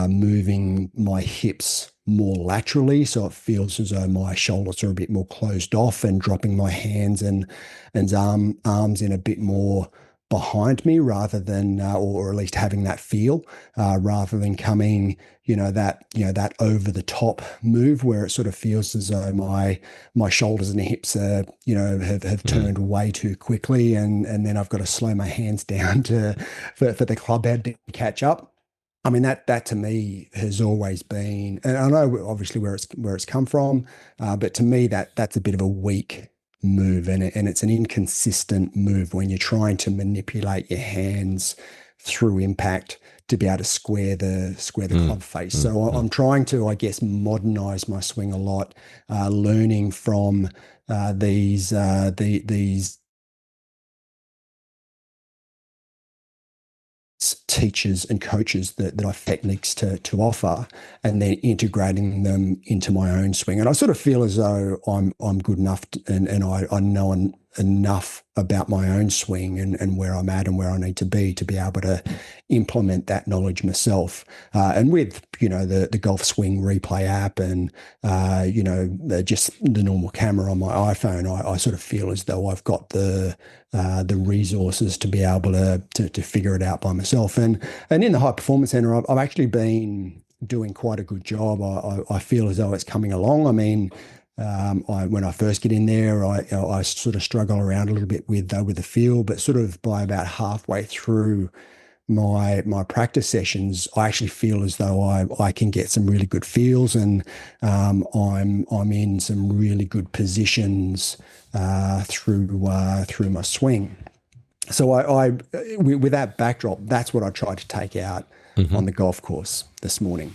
moving my hips more laterally, so it feels as though my shoulders are a bit more closed off, and dropping my hands and arms in a bit more behind me, rather than or at least having that feel, rather than coming that over the top move where it sort of feels as though my shoulders and hips are have turned way too quickly, and then I've got to slow my hands down for the club head to catch up. I mean, that to me has always been, and I know obviously where it's come from, but to me that's a bit of a weak move, and it's an inconsistent move when you're trying to manipulate your hands through impact to be able to square the club face. So I'm trying to, I guess, modernize my swing a lot, learning from these teachers and coaches that I have techniques to offer, and then integrating them into my own swing. And I sort of feel as though I'm good enough and I know enough about my own swing and where I'm at and where I need to be able to implement that knowledge myself. And with, the Golf Swing Replay app and, just the normal camera on my iPhone, I sort of feel as though I've got the resources to be able to figure it out by myself. And in the High Performance Center, I've actually been doing quite a good job. I feel as though it's coming along. I mean, when I first get in there, I sort of struggle around a little bit with the feel, but sort of by about halfway through my practice sessions, I actually feel as though I can get some really good feels, and I'm in some really good positions through my swing. So with that backdrop, that's what I tried to take out on the golf course this morning.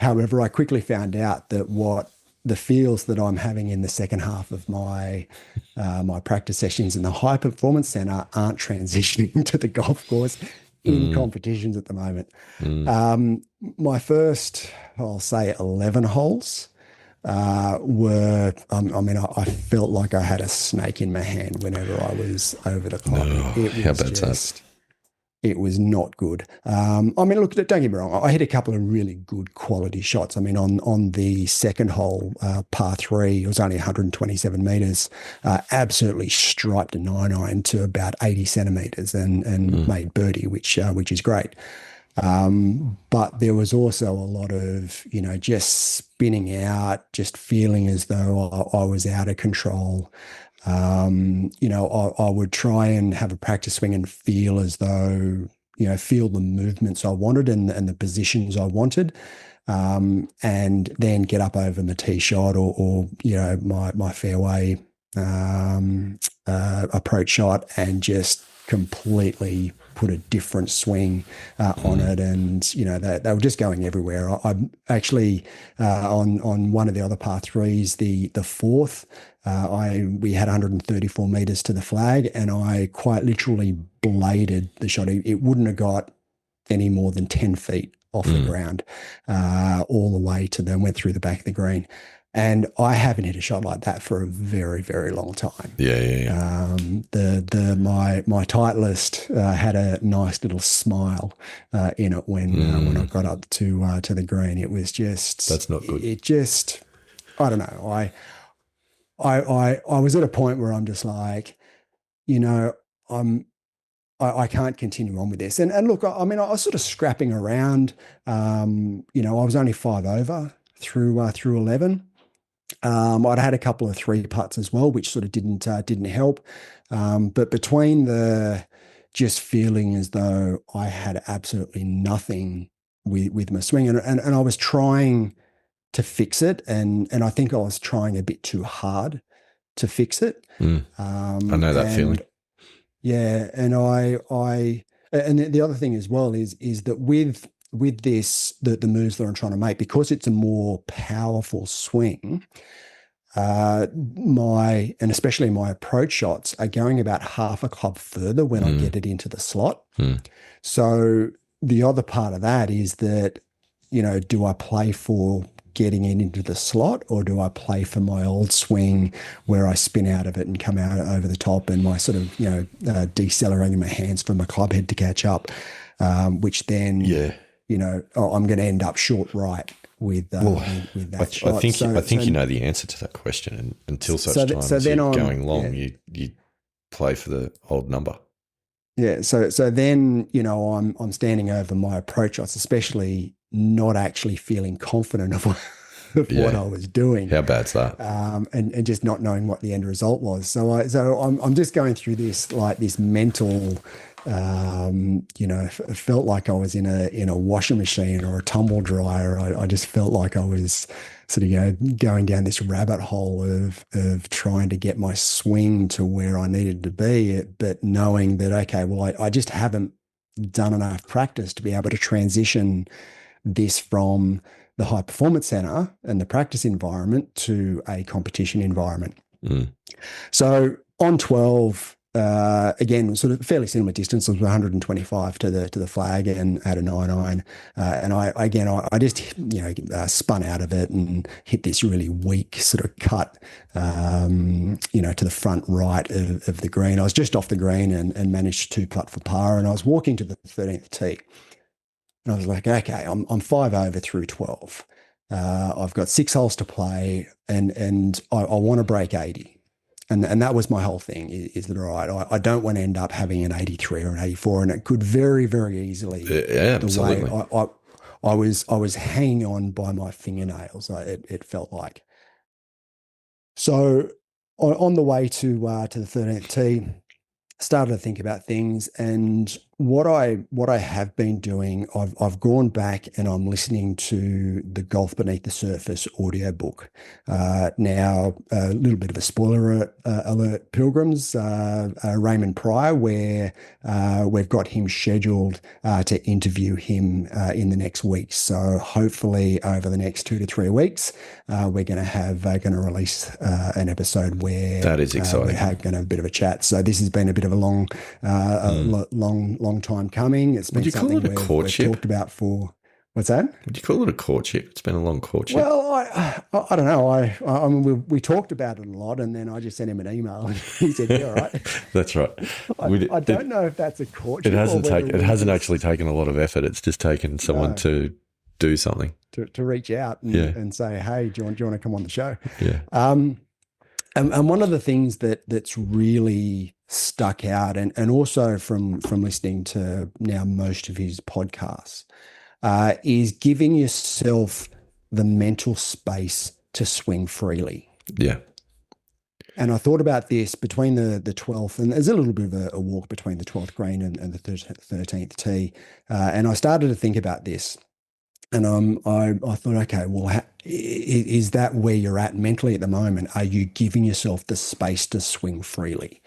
However, I quickly found out that what the feels that I'm having in the second half of my my practice sessions in the high performance center aren't transitioning to the golf course in competitions at the moment. My first, I'll say, 11 holes were, I mean, I felt like I had a snake in my hand whenever I was over the club. No, It how was bad's just, that? it was not good. I mean, look, don't get me wrong. I hit a couple of really good quality shots. I mean, on the second hole, par three, it was only 127 meters, absolutely striped a 9-iron to about 80 centimeters and made birdie, which is great. But there was also a lot of, just spinning out, just feeling as though I was out of control. I would try and have a practice swing and feel as though, feel the movements I wanted and the positions I wanted. And then get up over my tee shot or my fairway approach shot and just completely put a different swing on it, and they were just going everywhere. I actually on one of the other par threes, the fourth, we had 134 meters to the flag, and I quite literally bladed the shot. It wouldn't have got any more than 10 feet off the ground, all the way to then went through the back of the green. And I haven't hit a shot like that for a very, very long time. Yeah. My Titleist had a nice little smile in it when I got up to the green. It was just, That's not good. It just, I don't know. I was at a point where I'm just like, I can't continue on with this. And look, I mean, I was sort of scrapping around. I was only 5 over through 11. I'd had a couple of 3 putts as well, which sort of didn't help. But between the just feeling as though I had absolutely nothing with my swing, and I was trying to fix it, and I think I was trying a bit too hard to fix it. I know that feeling. Yeah, and and the other thing as well is that with this, the moves that I'm trying to make, because it's a more powerful swing, and especially my approach shots are going about half a club further when I get it into the slot. So the other part of that is that, do I play for getting it into the slot, or do I play for my old swing where I spin out of it and come out over the top, and my sort of, decelerating my hands for my club head to catch up, which then, I'm going to end up short right with that shot. I think you know the answer to that question, and until such time as you're going long, you play for the old number. Yeah. So then, I'm standing over my approach shots, especially not actually feeling confident of what I was doing. How bad's that? And just not knowing what the end result was. So I'm just going through this mental, it felt like I was in a washing machine or a tumble dryer. I just felt like I was sort of going down this rabbit hole of trying to get my swing to where I needed to be, but knowing that, okay, well, I just haven't done enough practice to be able to transition this from the high performance center and the practice environment to a competition environment. So on 12, again, sort of fairly similar distance. It was 125 to the flag and at a 9-iron. And I just, spun out of it and hit this really weak sort of cut, to the front right of the green. I was just off the green and managed to putt for par. And I was walking to the 13th tee. And I was like, okay, I'm 5 over through 12. I've got 6 holes to play, and I want to break 80. And that was my whole thing, is that, all right, I don't want to end up having an 83 or an 84, and it could very, very easily, absolutely. The way I was hanging on by my fingernails, it felt like. So on the way to the 13th tee, started to think about things, and what I have been doing, I've gone back and I'm listening to the Golf Beneath the Surface audiobook. Now, a little bit of a spoiler alert, Pilgrims, Raymond Pryor, where we've got him scheduled to interview him in the next week. So hopefully over the next 2 to 3 weeks, we're going to release an episode where that is exciting. We're going to have a bit of a chat. So this has been a bit of a long time coming. It's been something we've talked about for. What's that? Would you call it a courtship? It's been a long courtship. Well, I don't know. I mean, we talked about it a lot, and then I just sent him an email, and he said, "Yeah, all right." That's right. I don't know if that's a courtship. It hasn't actually taken a lot of effort. It's just taken someone to do something, to reach out and say, "Hey, do you want to come on the show?" Yeah. And one of the things that's really stuck out, and also from listening to now most of his podcasts, is giving yourself the mental space to swing freely. Yeah. And I thought about this between the 12th, and there's a little bit of a walk between the 12th green and the 13th tee. And I started to think about this. And I thought, okay, well, is that where you're at mentally at the moment? Are you giving yourself the space to swing freely?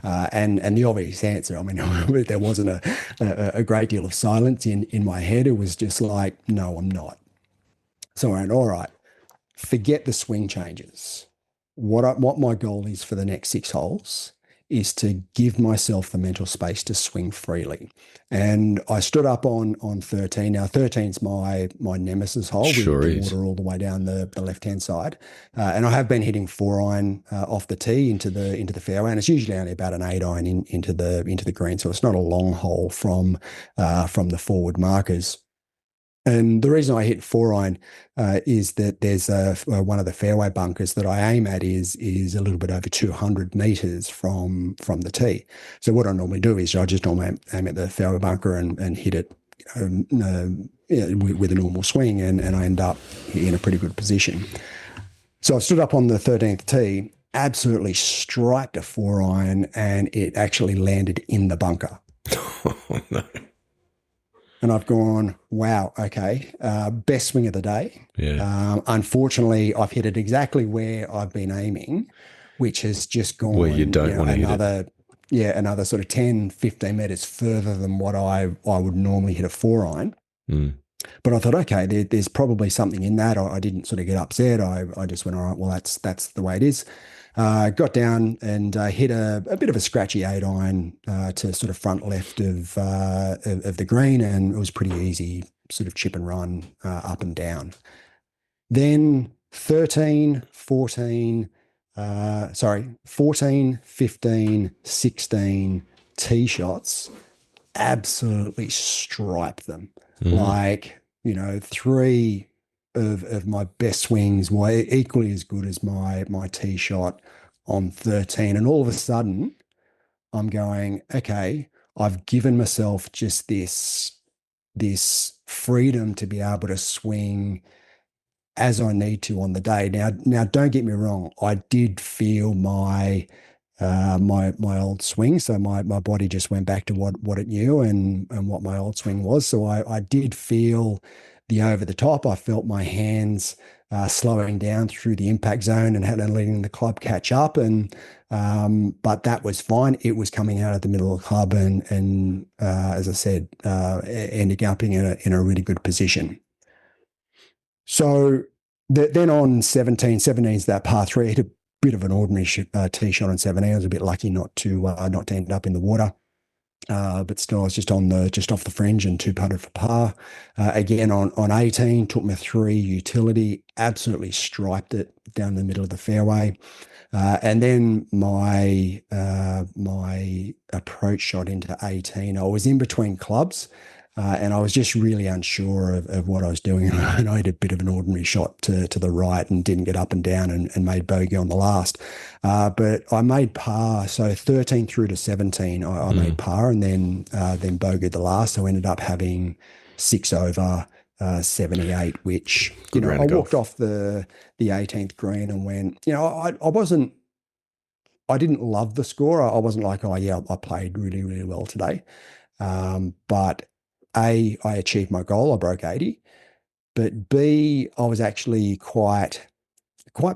And the obvious answer, I mean, there wasn't a great deal of silence in my head. It was just like, no, I'm not. So I went, all right, forget the swing changes. What my goal is for the next 6 holes is to give myself the mental space to swing freely. And I stood up on 13. Now 13's my nemesis hole. Sure with is. the water all the way down the left-hand side. And I have been hitting 4-iron off the tee into the fairway, and it's usually only about an 8-iron into the green. So it's not a long hole from the forward markers. And the reason I hit 4-iron is that there's one of the fairway bunkers that I aim at is a little bit over 200 meters from the tee. So what I normally do is I just normally aim at the fairway bunker and hit it with a normal swing, and I end up in a pretty good position. So I stood up on the 13th tee, absolutely striped a 4-iron, and it actually landed in the bunker. Oh, no. And I've gone, wow, okay, best swing of the day. Yeah. Unfortunately, I've hit it exactly where I've been aiming, which has just gone where you don't want to hit it. Yeah, another sort of 10, 15 meters further than what I would normally hit a 4-iron. But I thought, okay, there's probably something in that. I didn't sort of get upset. I just went, all right, well, that's the way it is. Got down and hit a bit of a scratchy 8-iron to sort of front left of the green, and it was pretty easy, sort of chip and run up and down. Then 14, 15, 16 tee shots, absolutely striped them. Like, 3 of my best swings were equally as good as my tee shot on 13. And all of a sudden, I'm going, okay, I've given myself just this freedom to be able to swing as I need to on the day. Now, don't get me wrong. I did feel my old swing. So my body just went back to what it knew and what my old swing was. So I did feel the over the top. I felt my hands slowing down through the impact zone and letting the club catch up. But that was fine. It was coming out of the middle of the club and as I said, ending up in a really good position. So then on 17's that par 3, I hit a bit of an ordinary tee shot on 17. I was a bit lucky not to end up in the water. But still, I was just off the fringe and 2-putted for par. Again on 18, took my 3 utility, absolutely striped it down the middle of the fairway. And then my approach shot into 18. I was in between clubs, and I was just really unsure of what I was doing. And I had a bit of an ordinary shot to the right and didn't get up and down and made bogey on the last. But I made par. So 13 through to 17, I made par and then bogeyed the last. So I ended up having 6 over 78, which, I walked off the 18th green and went, I didn't love the score. I wasn't like, oh yeah, I played really, really well today. But A, I achieved my goal. I broke 80. But B, I was actually quite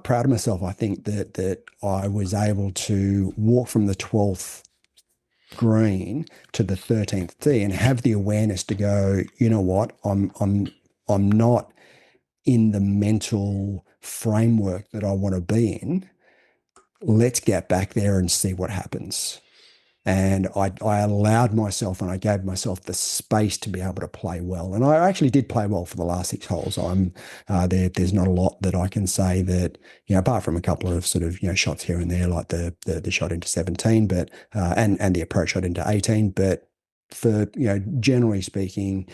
proud of myself. I think that I was able to walk from the 12th green to the 13th tee and have the awareness to go, you know what, I'm not in the mental framework that I want to be in. Let's get back there and see what happens. And I allowed myself and I gave myself the space to be able to play well. And I actually did play well for the last 6 holes. I'm there's not a lot that I can say that, apart from a couple of sort of, shots here and there, like the shot into 17, but and the approach shot into 18. But for, generally speaking,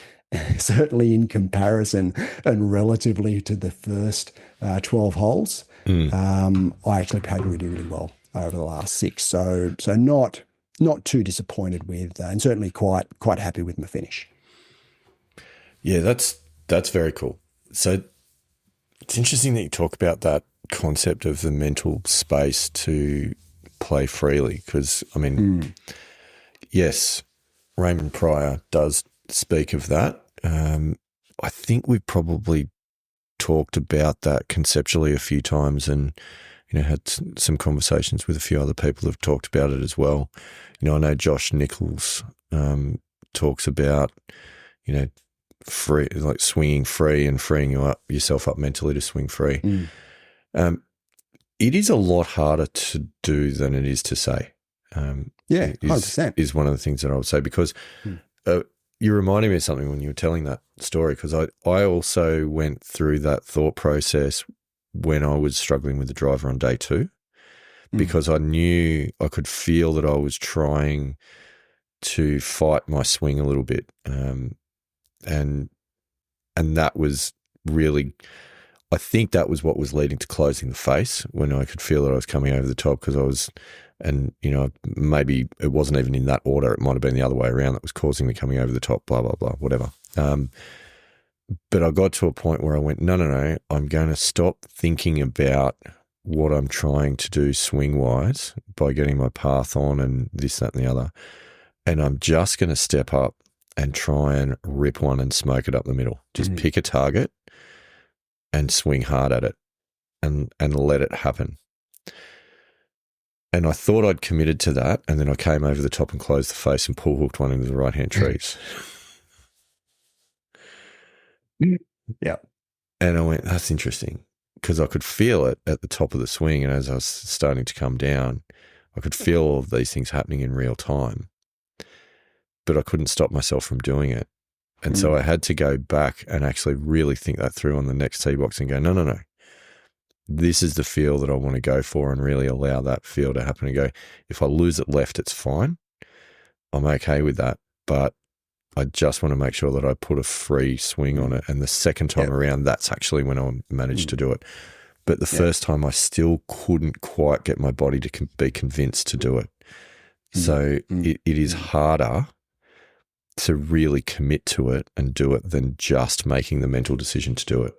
certainly in comparison and relatively to the first 12 holes, I actually played really, really well over the last 6. So not too disappointed with, and certainly quite happy with my finish. Yeah, that's very cool. So it's interesting that you talk about that concept of the mental space to play freely, because I mean, yes, Raymond Pryor does speak of that. I think we've probably talked about that conceptually a few times, and had some conversations with a few other people who've talked about it as well. I know Josh Nichols talks about, free, like swinging free and freeing yourself up mentally to swing free. It is a lot harder to do than it is to say. 100%. Is one of the things that I would say, because you reminded me of something when you were telling that story, because I also went through that thought process when I was struggling with the driver on day 2, because I knew I could feel that I was trying to fight my swing a little bit. And that was really, I think that was what was leading to closing the face, when I could feel that I was coming over the top, because I was, and maybe it wasn't even in that order. It might have been the other way around that was causing me coming over the top, blah, blah, blah, whatever. But I got to a point where I went, no, I'm going to stop thinking about what I'm trying to do swing-wise by getting my path on and this, that, and the other. And I'm just going to step up and try and rip one and smoke it up the middle. Just pick a target and swing hard at it and let it happen. And I thought I'd committed to that, and then I came over the top and closed the face and pull hooked one into the right-hand trees. Yeah. And I went, that's interesting, because I could feel it at the top of the swing, and as I was starting to come down, I could feel all of these things happening in real time, but I couldn't stop myself from doing it. And so I had to go back and actually really think that through on the next tee box and go, no. This is the feel that I want to go for, and really allow that feel to happen and go, if I lose it left, it's fine. I'm okay with that. But I just want to make sure that I put a free swing on it. And the second time around, that's actually when I managed to do it. But the first time, I still couldn't quite get my body to be convinced to do it. So it is harder to really commit to it and do it than just making the mental decision to do it.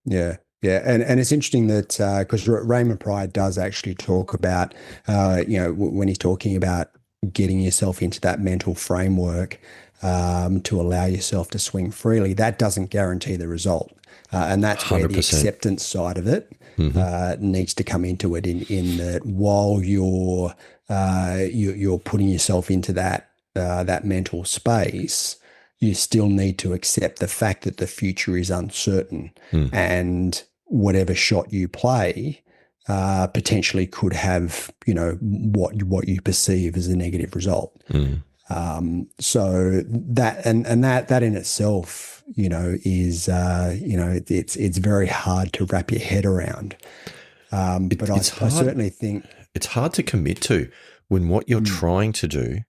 Yeah. Yeah, and it's interesting that because Raymond Pryor does actually talk about, when he's talking about getting yourself into that mental framework to allow yourself to swing freely, that doesn't guarantee the result. And that's 100%. Where the acceptance side of it needs to come into it, in that while you're putting yourself into that mental space, you still need to accept the fact that the future is uncertain, and whatever shot you play potentially could have, what you perceive as a negative result. So that and that in itself, is it's very hard to wrap your head around. But I certainly think it's hard to commit to when what you're trying to do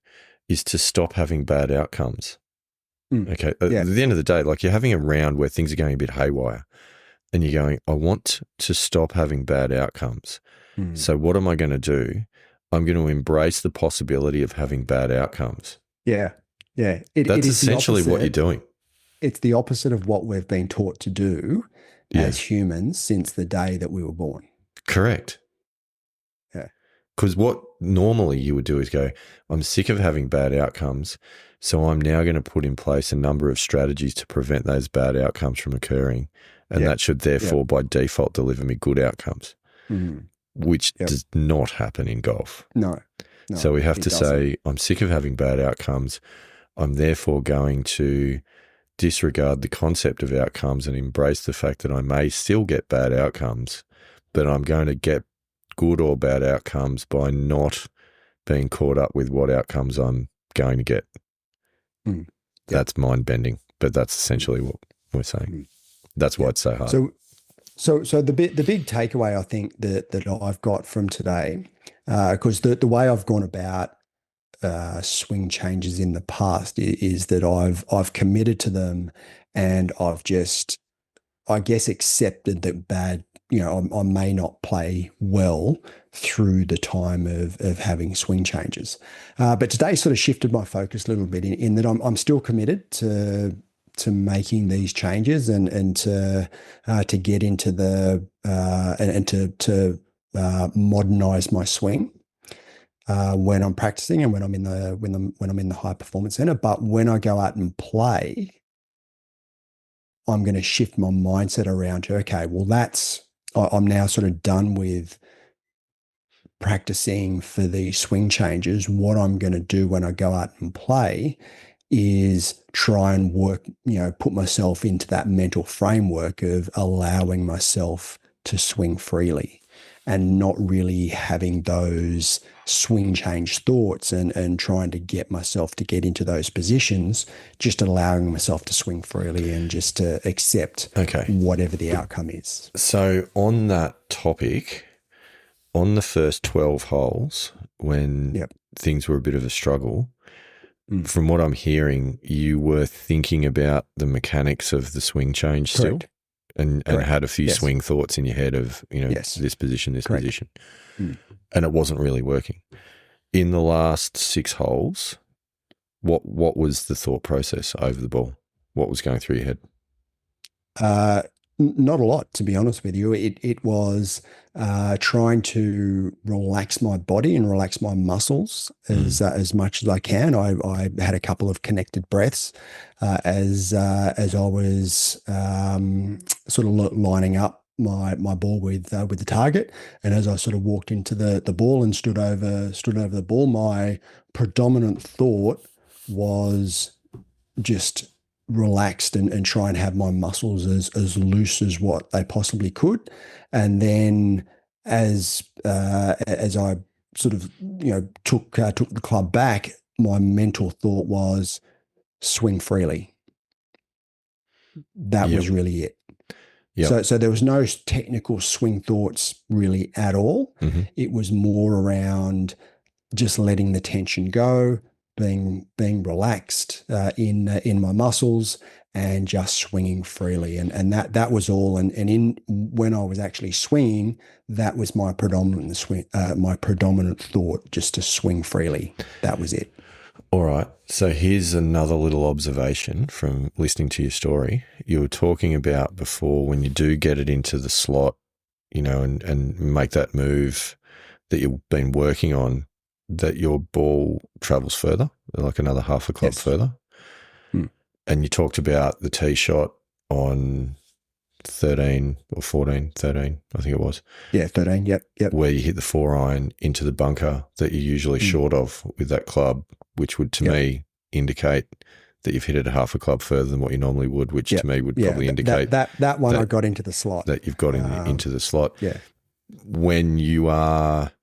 is to stop having bad outcomes. Okay. At the end of the day, like, you're having a round where things are going a bit haywire, and you're going, I want to stop having bad outcomes. So what am I going to do? I'm going to embrace the possibility of having bad outcomes. Yeah. Yeah. That's essentially what you're doing. It's the opposite of what we've been taught to do as humans since the day that we were born. Correct. Yeah. Because what normally you would do is go, I'm sick of having bad outcomes, so I'm now going to put in place a number of strategies to prevent those bad outcomes from occurring. And that should therefore by default deliver me good outcomes, which does not happen in golf. No. So we have to say, I'm sick of having bad outcomes. I'm therefore going to disregard the concept of outcomes and embrace the fact that I may still get bad outcomes, but I'm going to get good or bad outcomes by not being caught up with what outcomes I'm going to get. That's mind-bending, but that's essentially what we're saying. That's why it's so hard. So the big takeaway, I think, that I've got from today, because the way I've gone about swing changes in the past is that I've committed to them, and I've just, I guess, accepted that I may not play well through the time of having swing changes. But today sort of shifted my focus a little bit in that I'm still committed to making these changes and to get into the and to modernize my swing when I'm practicing and when I'm in the high performance center. But when I go out and play, I'm going to shift my mindset around to, okay, well, I'm now sort of done with practicing for these swing changes. What I'm going to do when I go out and play is try and work, put myself into that mental framework of allowing myself to swing freely and not really having those swing change thoughts and trying to get myself to get into those positions, just allowing myself to swing freely and just to accept whatever the outcome is. So on that topic, on the first 12 holes, when things were a bit of a struggle, from what I'm hearing, you were thinking about the mechanics of the swing change still? And had a few swing thoughts in your head of, this position, this position. And it wasn't really working. In the last 6 holes, what was the thought process over the ball? What was going through your head? Not a lot, to be honest with you. It was trying to relax my body and relax my muscles as much as I can. I had a couple of connected breaths as I was sort of lining up my ball with the target, and as I sort of walked into the ball and stood over the ball, my predominant thought was just relaxed and try and have my muscles as loose as what they possibly could. And then as I sort of took the club back, my mental thought was swing freely. That was really it. So there was no technical swing thoughts really at all. It was more around just letting the tension go, being relaxed in my muscles, and just swinging freely, and that was all. And when I was actually swinging, that was my predominant thought, just to swing freely. That was it. All right. So here's another little observation from listening to your story. You were talking about before, when you do get it into the slot, and make that move that you've been working on, that your ball travels further, like another half a club further. And you talked about the tee shot on 13 or 13, I think it was. Yeah, 13, yep. Where you hit the 4-iron into the bunker that you're usually short of with that club, which would, to me, indicate that you've hit it a half a club further than what you normally would, which to me would probably indicate that one I got into the slot. That you've got into the slot. Yeah. When you are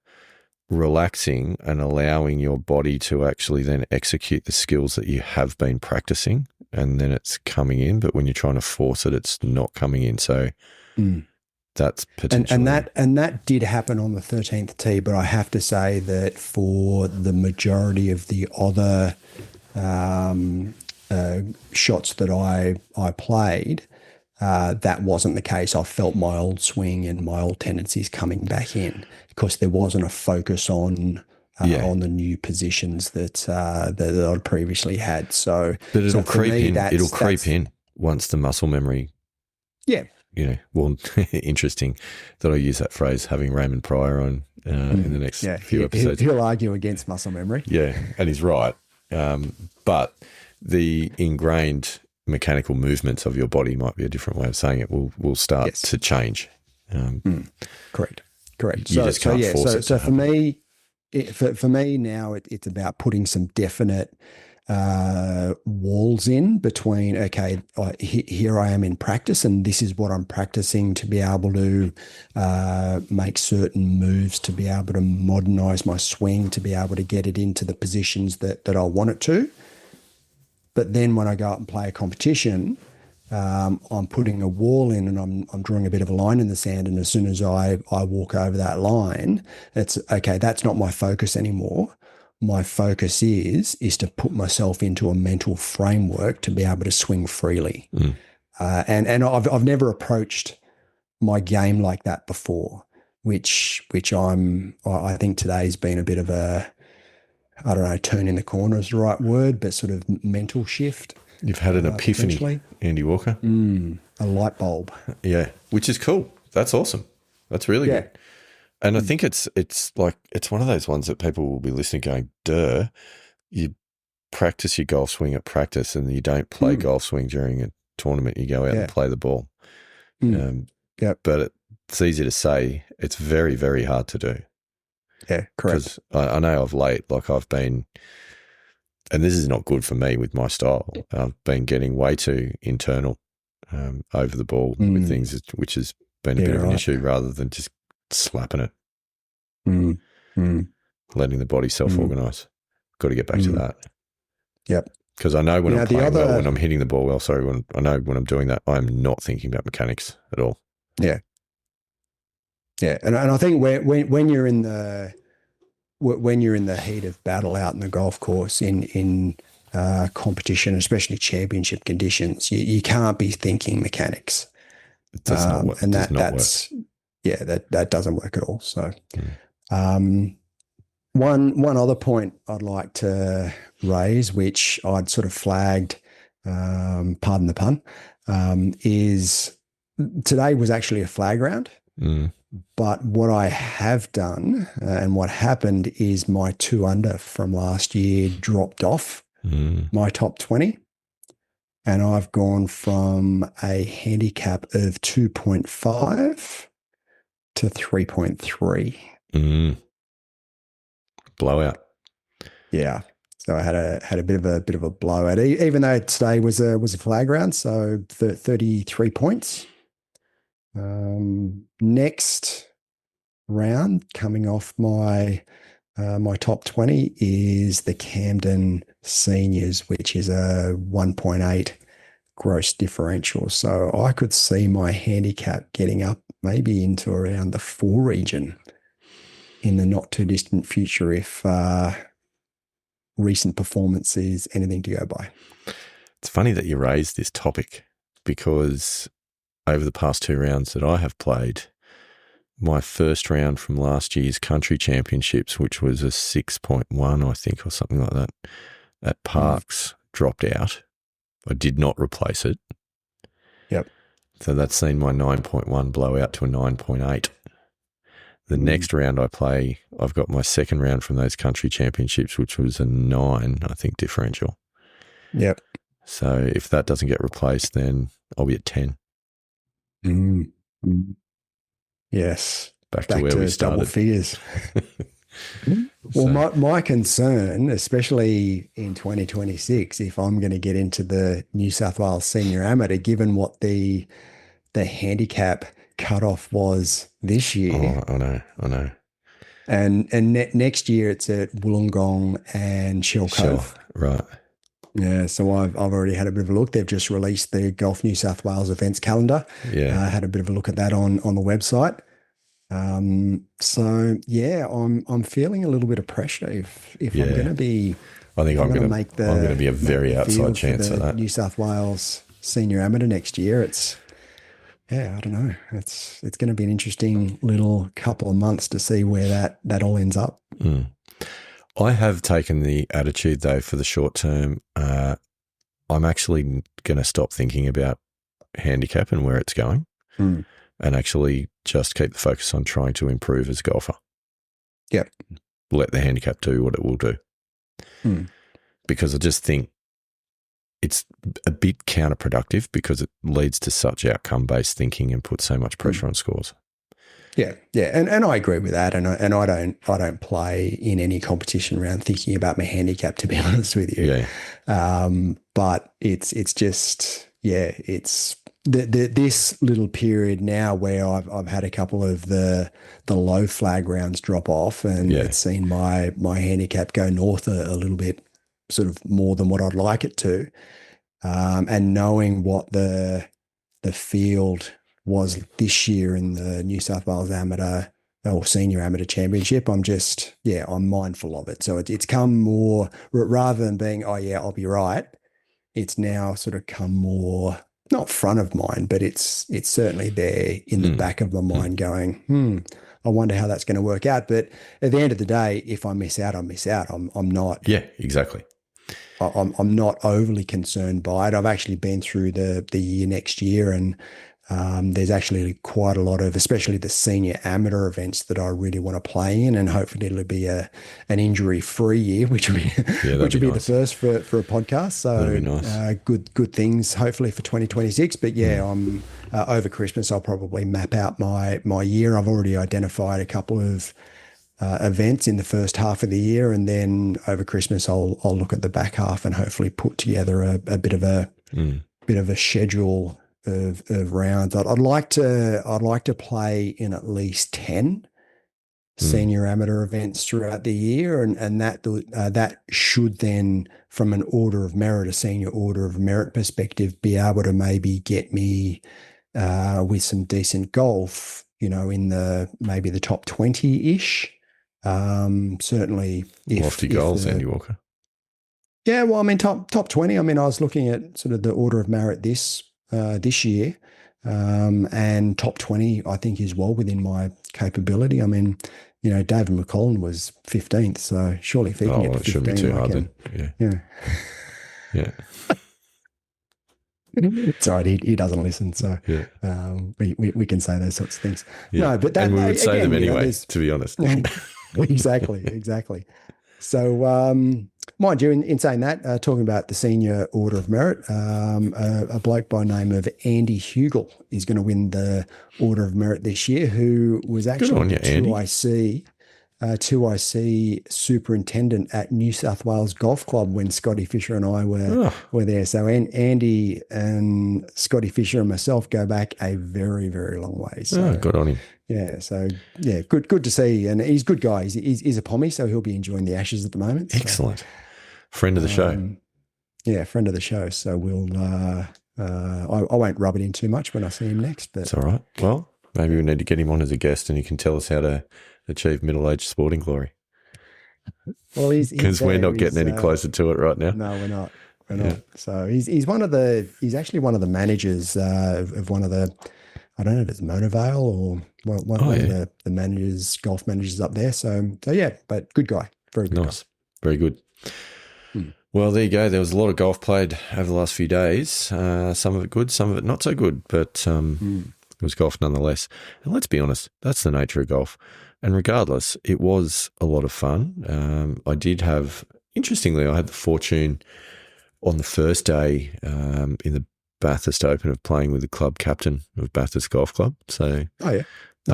relaxing and allowing your body to actually then execute the skills that you have been practicing, and then it's coming in, but when you're trying to force it, it's not coming in. So that's potentially... And that did happen on the 13th tee, but I have to say that for the majority of the other shots that I played, that wasn't the case. I felt my old swing and my old tendencies coming back in, because there wasn't a focus on the new positions that I'd previously had. So, but it'll creep in. It'll creep in once the muscle memory well, interesting that I use that phrase, having Raymond Pryor on in the next few episodes. He'll argue against muscle memory. Yeah, and he's right. But the ingrained mechanical movements of your body might be a different way of saying it. Will start to change. Correct. You just can't force it. So for me, for me now, it's about putting some definite walls in between, okay, here I am in practice and this is what I'm practicing to be able to make certain moves, to be able to modernize my swing, to be able to get it into the positions that I want it to. But then when I go out and play a competition, I'm putting a wall in and I'm drawing a bit of a line in the sand. And as soon as I walk over that line, it's okay, that's not my focus anymore. My focus is to put myself into a mental framework to be able to swing freely. And I've never approached my game like that before, which I think today's been a bit of a, I don't know, turning the corner is the right word, but sort of mental shift. You've had an epiphany, Andy Walker. A light bulb. Yeah, which is cool. That's awesome. That's really good. And I think it's one of those ones that people will be listening going, duh, you practice your golf swing at practice and you don't play golf swing during a tournament. You go out and play the ball. But it's easy to say. It's very, very hard to do. Yeah, correct. Because I know of late, I've been, and this is not good for me with my style, I've been getting way too internal over the ball with things, which has been a bit of an issue rather than just slapping it, letting the body self-organise. Got to get back to that. Yep. Because I know when I'm playing well, when I'm hitting the ball well, I know when I'm doing that, I'm not thinking about mechanics at all. Yeah. Yeah. And I think when you're in the heat of battle out in the golf course in competition, especially championship conditions, you can't be thinking mechanics. It does not work. And that doesn't work at all. So, one other point I'd like to raise, which I'd sort of flagged, pardon the pun, is today was actually a flag round. But what I have done and what happened is my 2 under from last year dropped off my top 20. And I've gone from a handicap of 2.5 to 3.3. Blowout. Yeah. So I had a bit of a blowout, even though today was a flag round. So 33 points. Next round coming off my top 20 is the Camden Seniors, which is a 1.8 gross differential. So I could see my handicap getting up maybe into around the 4 region in the not too distant future if recent performance is anything to go by. It's funny that you raised this topic because over the past 2 rounds that I have played, my first round from last year's country championships, which was a 6.1, I think, or something like that, at Parks, dropped out. I did not replace it. Yep. So that's seen my 9.1 blow out to a 9.8. The next round I play, I've got my second round from those country championships, which was a 9, I think, differential. Yep. So if that doesn't get replaced, then I'll be at 10. Yes. Back to where we started. Double figures. Well, my concern, especially in 2026, if I'm going to get into the New South Wales Senior Amateur, given what the handicap cutoff was this year. Oh, I know. And next year it's at Wollongong and Shell Cove. Right. Yeah, so I've already had a bit of a look. They've just released the Golf New South Wales events calendar. Yeah, I had a bit of a look at that on the website. So yeah, I'm feeling a little bit of pressure if I'm going to be. I think I'm going to be a very outside chance at that. New South Wales Senior Amateur next year. I don't know. It's going to be an interesting little couple of months to see where that all ends up. I have taken the attitude, though, for the short term, I'm actually going to stop thinking about handicap and where it's going. Mm. and actually just keep the focus on trying to improve as a golfer. Yep. Let the handicap do what it will do. Mm. Because I just think it's a bit counterproductive because it leads to such outcome-based thinking and puts so much pressure on scores. Yeah, and I agree with that, and I don't play in any competition around thinking about my handicap, to be honest with you. Yeah. But it's just it's this little period now where I've had a couple of the low flag rounds drop off, and it's seen my handicap go north a little bit, sort of more than what I'd like it to, and knowing what the field was this year in the New South Wales Amateur or Senior Amateur Championship, I'm mindful of it. So it's come more, rather than being, oh yeah, I'll be right, it's now sort of come more, not front of mind, but it's certainly there in the back of my mind going, I wonder how that's going to work out. But at the end of the day, if I miss out, I miss out. I'm not. Yeah, exactly. I'm not overly concerned by it. I've actually been through the year next year, and there's actually quite a lot of, especially the senior amateur events that I really want to play in, and hopefully it'll be an injury-free year, which will be nice. The first for a podcast. So that'd be nice. Good things hopefully for 2026. But I'm over Christmas, I'll probably map out my year. I've already identified a couple of events in the first half of the year, and then over Christmas I'll look at the back half and hopefully put together a bit of a schedule of rounds. I'd like to play in at least 10 senior amateur events throughout the year, and that should then, from an order of merit, a senior order of merit perspective, be able to maybe get me with some decent golf, in maybe the top 20-ish. Certainly lofty goals, Andy Walker. Yeah, well, I mean, top 20. I mean, I was looking at sort of the order of merit this year, and top 20, I think, is well within my capability. I mean, David McCollum was 15th, so surely if he can get to 15, shouldn't be too hard then. Yeah. It's all right. He doesn't listen, so we can say those sorts of things. Yeah. No, but that, and we would say them anyway, to be honest. Exactly. So, mind you, in saying that, talking about the senior order of merit, a bloke by the name of Andy Hugel is going to win the order of merit this year, who was actually 2IC superintendent at New South Wales Golf Club when Scotty Fisher and I were there. So Andy and Scotty Fisher and myself go back a very, very long way. So, good on him. Yeah, so good to see, and he's a good guy. He's a Pommy, so he'll be enjoying the Ashes at the moment. Excellent, friend of the show. Yeah, friend of the show. So we'll. I won't rub it in too much when I see him next. But it's all right. Well, maybe we need to get him on as a guest, and he can tell us how to achieve middle-aged sporting glory. Well, because we're not getting any closer to it right now. No, we're not. Not. So he's actually one of the managers of one of the. I don't know if it's Monavale or one of the managers, golf managers up there. So yeah, but good guy. Very good. Nice. Very good. Well, there you go. There was a lot of golf played over the last few days. Some of it good, some of it not so good, but it was golf nonetheless. And let's be honest, that's the nature of golf. And regardless, it was a lot of fun. I did have, interestingly, I had the fortune on the first day in the Bathurst Open of playing with the club captain of Bathurst Golf Club. So that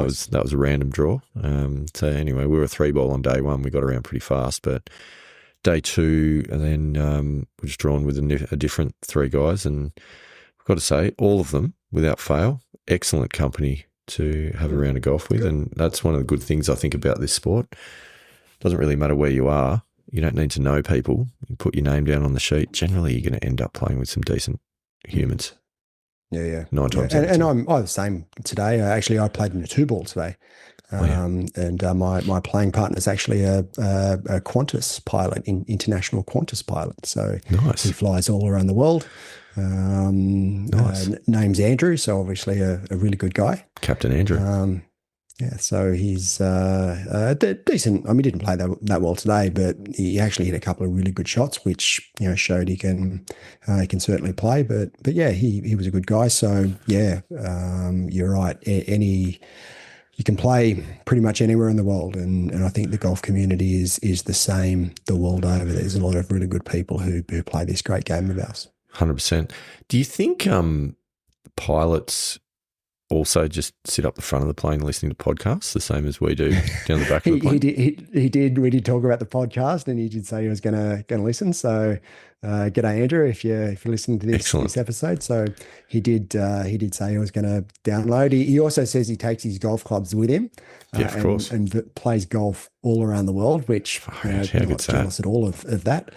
was a random draw. So anyway, we were a 3-ball on day one. We got around pretty fast, but day two, and then was drawn with a different 3 guys, and I've got to say, all of them, without fail, excellent company to have a round of golf with. And that's one of the good things I think about this sport. It doesn't really matter where you are. You don't need to know people. You put your name down on the sheet. Generally, you're going to end up playing with some decent humans. Yeah. 9 times. And I'm the same today. Actually, I played in a 2-ball today. And my playing partner is actually a Qantas pilot, international Qantas pilot. So nice. He flies all around the world. Nice. Name's Andrew, so obviously a really good guy. Captain Andrew. Yeah, so he's decent. I mean, he didn't play that well today, but he actually hit a couple of really good shots, which showed he can certainly play. But yeah, he was a good guy. So yeah, you're right. You can play pretty much anywhere in the world, and I think the golf community is the same the world over. There's a lot of really good people who play this great game of ours. 100%. Do you think pilots also just sit up the front of the plane listening to podcasts the same as we do down the back of the plane? He did. We did talk about the podcast, and he did say he was going to listen. So, g'day Andrew, if you're listening to this episode. So he did say he was going to download. He also says he takes his golf clubs with him, of course, and plays golf all around the world. Which I'm not jealous at all of that.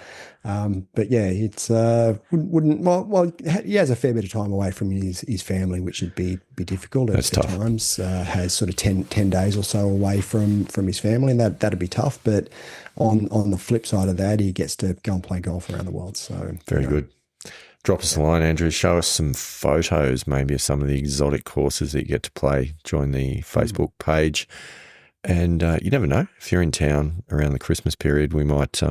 But yeah, it's wouldn't well he has a fair bit of time away from his family, which would be difficult at times. Has sort of 10 days or so away from his family, and that'd be tough. But on the flip side of that, he gets to go and play golf around the world. So very good. Drop us a line, Andrew. Show us some photos, maybe of some of the exotic courses that you get to play. Join the Facebook page, and you never know, if you're in town around the Christmas period, we might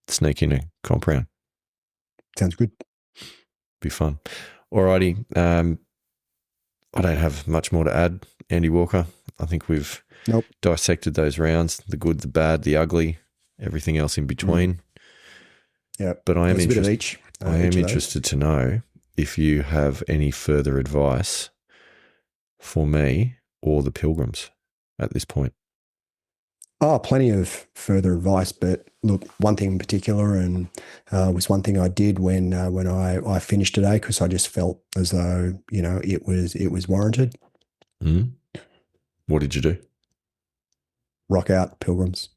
sneak in a comp round. Sounds good. Be fun. Alrighty. I don't have much more to add, Andy Walker. I think we've dissected those rounds, the good, the bad, the ugly, everything else in between. Yeah. But I am interested. I am interested to know if you have any further advice for me or the Pilgrims at this point. Oh, plenty of further advice, but look, one thing in particular, and was one thing I did when I finished today, because I just felt as though it was warranted. Mm. What did you do? Rock out, Pilgrims.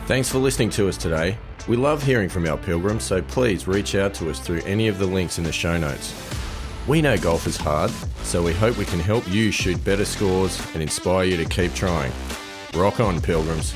Thanks for listening to us today. We love hearing from our Pilgrims, so please reach out to us through any of the links in the show notes. We know golf is hard, so we hope we can help you shoot better scores and inspire you to keep trying. Rock on, Pilgrims.